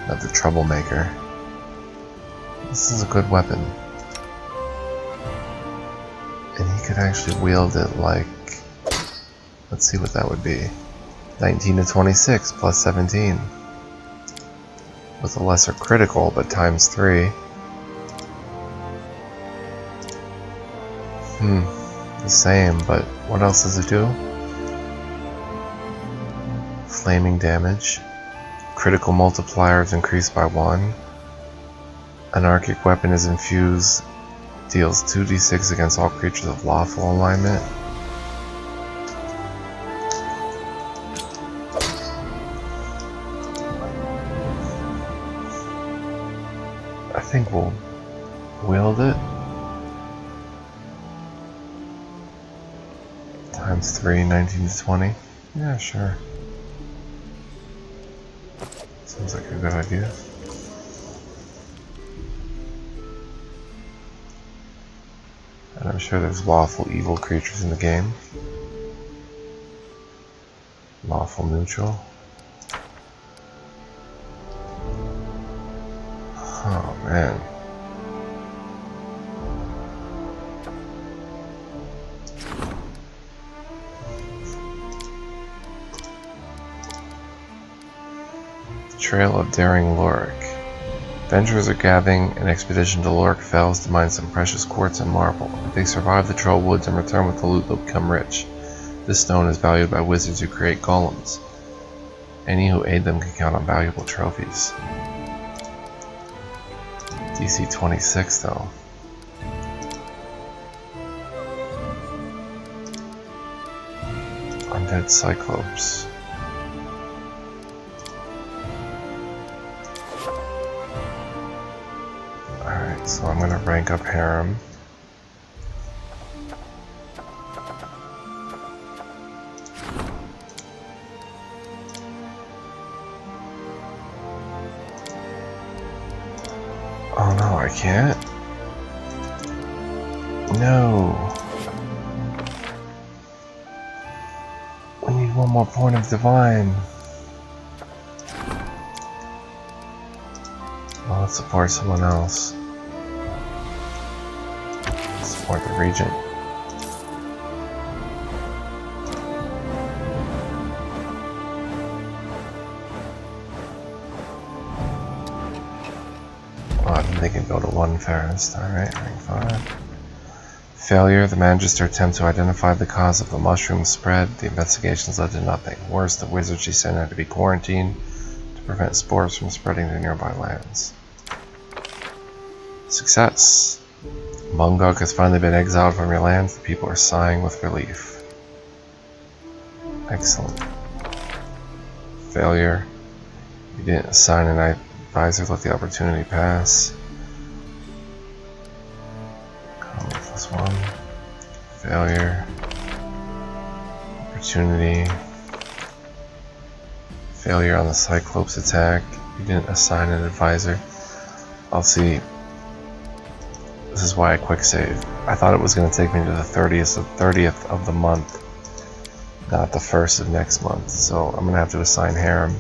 Another troublemaker. This is a good weapon. And he could actually wield it like... Let's see what that would be. 19 to 26 plus 17. With a lesser critical, but times 3. The same, but what else does it do? Flaming damage. Critical multiplier is increased by 1. Anarchic weapon is infused. Deals 2d6 against all creatures of lawful alignment. I think we'll wield it. Times 3, 19 to 20. Yeah, sure. Sounds like a good idea. And I'm sure there's lawful evil creatures in the game. Lawful neutral. Oh man. Trail of Daring Lorik. Adventurers are gathering an expedition to Lorik Fells to mine some precious quartz and marble. If they survive the troll woods and return with the loot, they'll become rich. This stone is valued by wizards who create golems. Any who aid them can count on valuable trophies. DC 26 though. Undead Cyclops. Alright, so I'm gonna rank up Harem. Oh no, I can't. No. We need one more point of divine. Well, let's support someone else. Support the regent. They can go to 1 Ferris. Alright, rank 5. Failure. The Magister attempts to identify the cause of the mushroom spread. The investigations led to nothing. Worse, the wizard she sent had to be quarantined to prevent spores from spreading to nearby lands. Success. Mungok has finally been exiled from your lands. The people are sighing with relief. Excellent. Failure. You didn't assign an advisor. Let the opportunity pass. This one. Failure. Opportunity. Failure on the Cyclops attack. You didn't assign an advisor. I'll see. This is why I quick save. I thought it was going to take me to the 30th of the month, not the 1st of next month. So I'm going to have to assign Harem.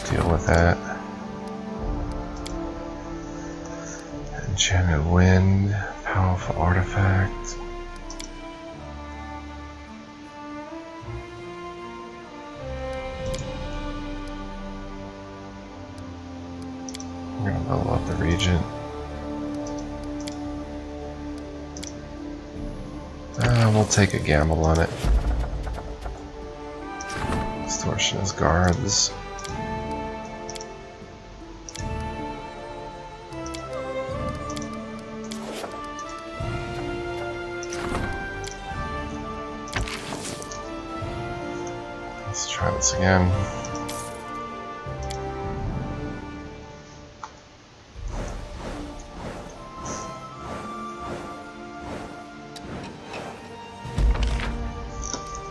Deal with that. Enchanted Wind, powerful artifact. We're gonna level up the Regent. We'll take a gamble on it. Extortionist Guards. Let's try this again.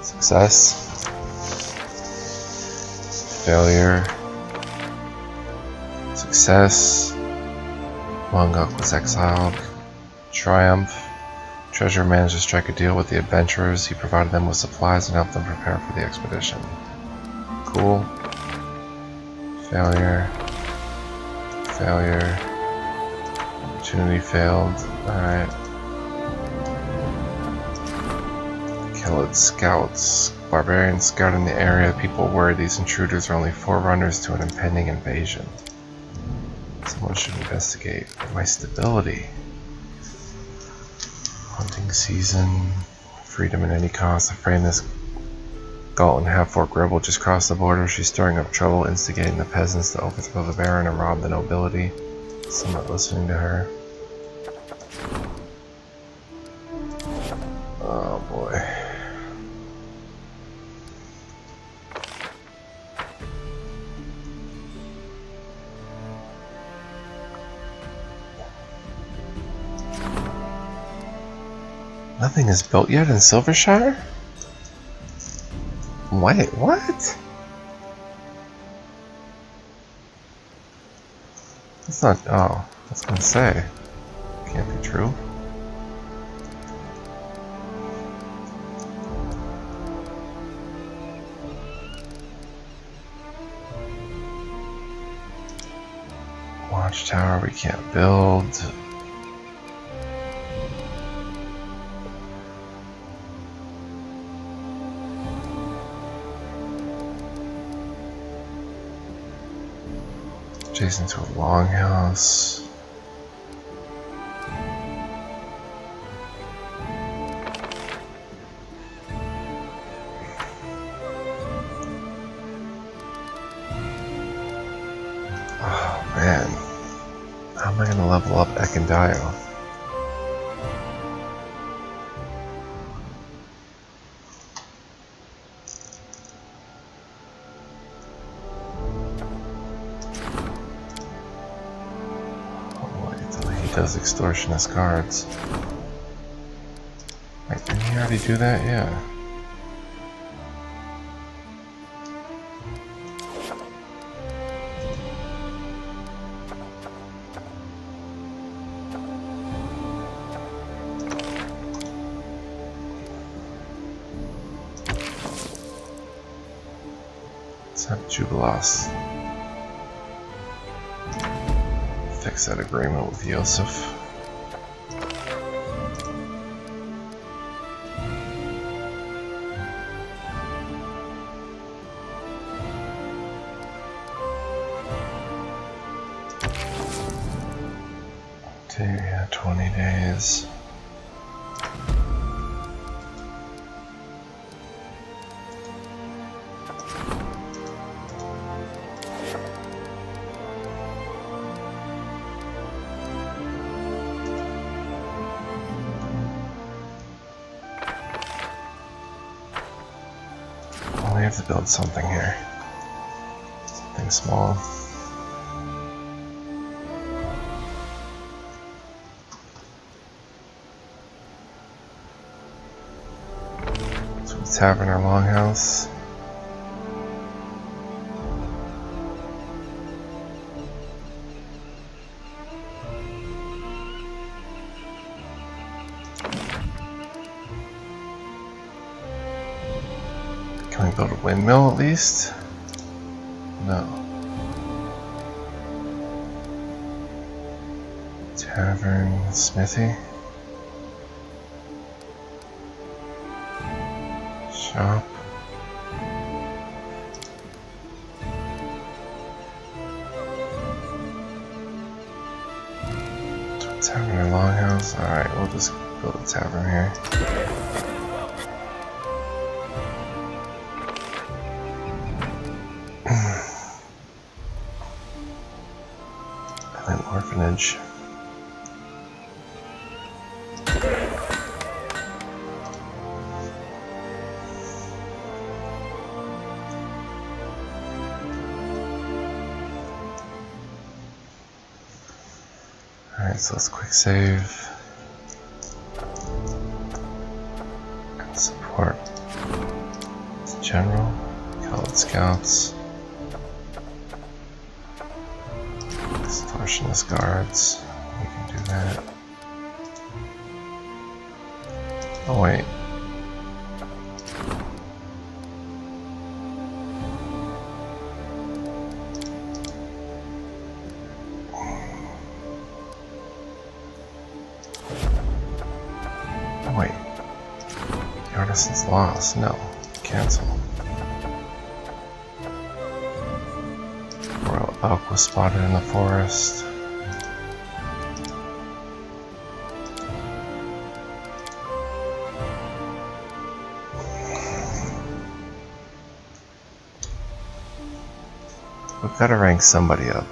Success. Failure. Success. Mongok was exiled. Triumph. Treasurer managed to strike a deal with the adventurers. He provided them with supplies and helped them prepare for the expedition. Cool. Failure. Failure. Opportunity failed. Alright. Killed scouts. Barbarians scouting the area. People worry these intruders are only forerunners to an impending invasion. Someone should investigate my stability. Hunting season. Freedom at any cost. Afraid this Galton half-orc rebel just crossed the border. She's stirring up trouble, instigating the peasants to overthrow the baron and rob the nobility. Some not listening to her. Oh boy. Nothing is built yet in Silvershire? Wait, what? That's not. Oh, I was gonna say. Can't be true. Watchtower we can't build. Adjacent to a longhouse. Oh man, how am I going to level up Ekendio? Does extortionist guards. Wait, didn't he already do that? Yeah. Let's have Jubilos. Fix that agreement with Yosef. Yeah, 20 days. have to build something here. Something small. Tavern or longhouse. Can we build a windmill at least? No. Tavern, smithy. Shop. Tavern or longhouse. Alright, we'll just build a tavern here. And an orphanage. Alright, so let's quick save and support general, call it scouts, extortionist guards, we can do that. Oh wait. Oh wait. The artisan's lost. No. Cancel. Royal elk was spotted in the forest. We've got to rank somebody up.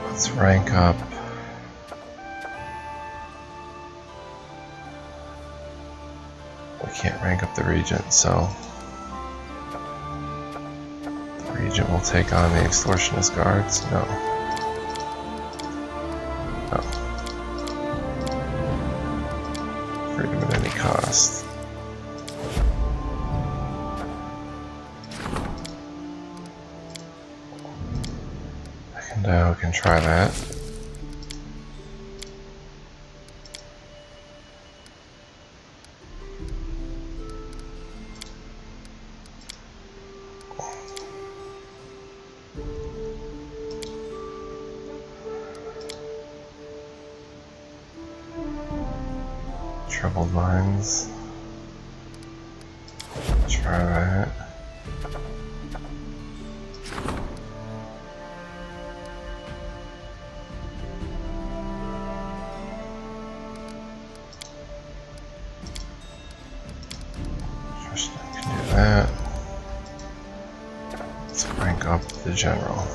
Let's rank up. We can't rank up the regent, so the regent will take on the extortionist guards. No. No. Freedom at any cost. We can try that. Troubled minds. Try that. That. Let's rank up the general.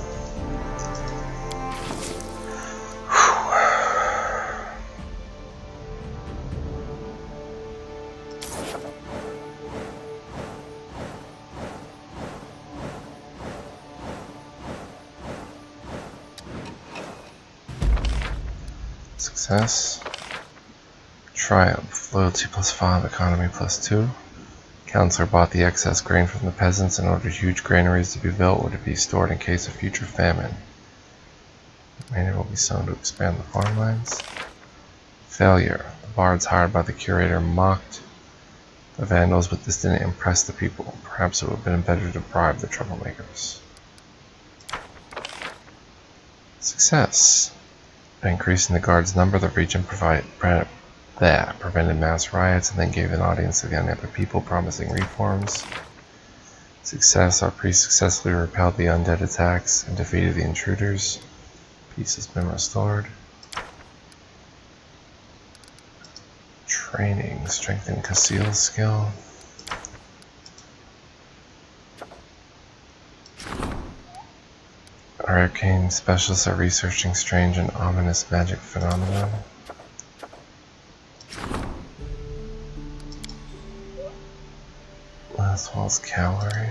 Success. Triumph. Loyalty +5, economy +2. Counselor bought the excess grain from the peasants and ordered huge granaries to be built where to be stored in case of future famine. The remainder will be sown to expand the farmlands. Failure. The bards hired by the curator mocked the vandals, but this didn't impress the people. Perhaps it would have been better to bribe the troublemakers. Success. By increasing the guards' number, the regent prevented mass riots and then gave an audience to the unhappy people, promising reforms. Success. Our priest successfully repelled the undead attacks and defeated the intruders. Peace has been restored. Training. Strengthen Cassile's skill. Arcane specialists are researching strange and ominous magic phenomena. Last Wall's Cavalry.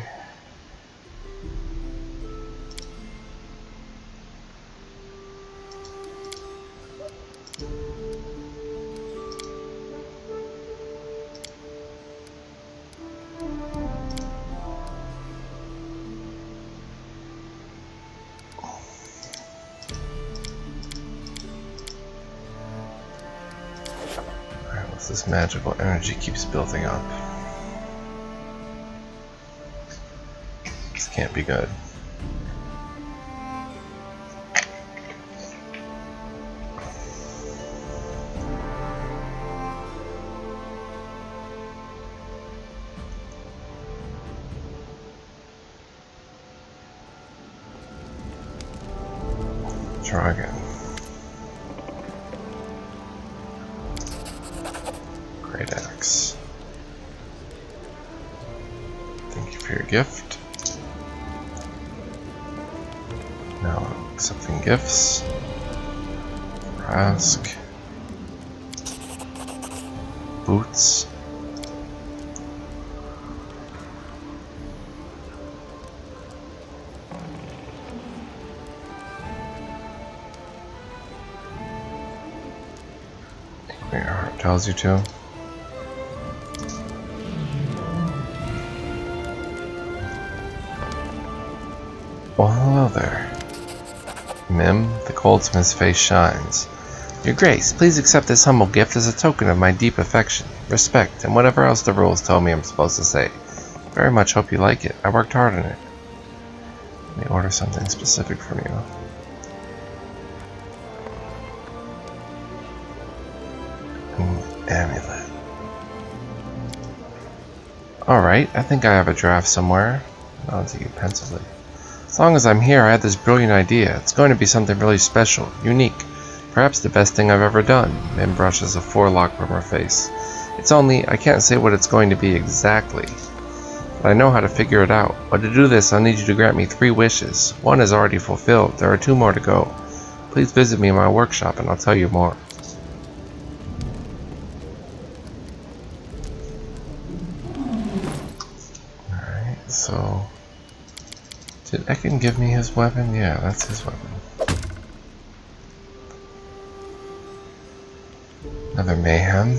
This magical energy keeps building up. This can't be good. Dragon. Great axe. Thank you for your gift. Now accepting gifts. Ask. Boots. Your heart tells you to. Well, hello there. Mim, the goldsmith's face shines. Your Grace, please accept this humble gift as a token of my deep affection, respect, and whatever else the rules tell me I'm supposed to say. Very much hope you like it. I worked hard on it. Let me order something specific from you. An amulet. Alright, I think I have a draft somewhere. I'll take it pensively. As long as I'm here, I had this brilliant idea. It's going to be something really special, unique. Perhaps the best thing I've ever done. Mim brushes a forelock from her face. It's only, I can't say what it's going to be exactly. But I know how to figure it out. But to do this, I'll need you to grant me 3 wishes. One is already fulfilled. There are 2 more to go. Please visit me in my workshop and I'll tell you more. Alright, so... Did Ekin give me his weapon? Yeah, that's his weapon. Another mayhem.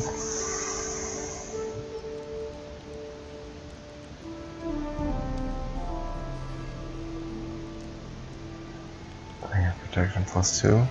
I have protection +2.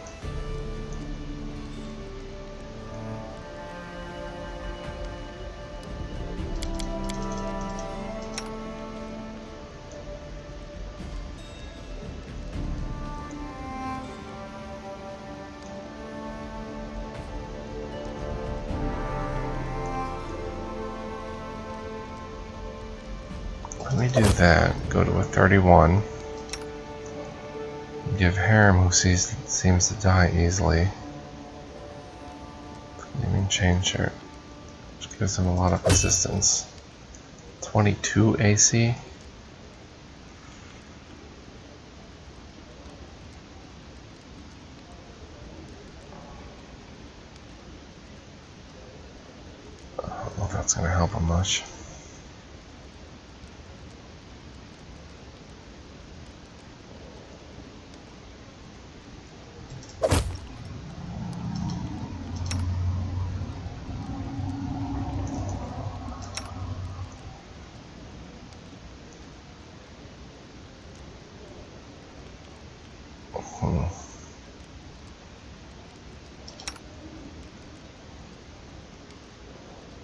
Let me do that. Go to a 31. Give Harem, who seems to die easily, Flaming Chain Shirt, which gives him a lot of resistance. 22 AC. I don't know if that's going to help him much.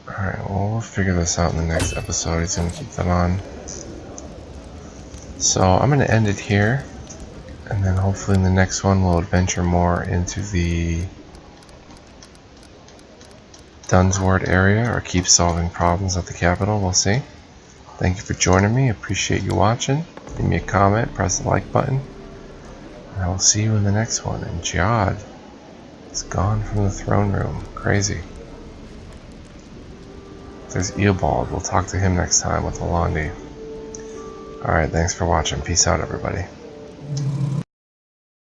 Alright, well, we'll figure this out in the next episode. He's going to keep that on. So I'm going to end it here, and then hopefully in the next one we'll adventure more into the Dunsward area, or keep solving problems at the capital. We'll see. Thank you for joining me. Appreciate you watching. Leave me a comment, press the like button, and I will see you in the next one. And Jod is gone from the throne room. Crazy. There's Eobald. We'll talk to him next time with Alandi. Alright, thanks for watching. Peace out, everybody.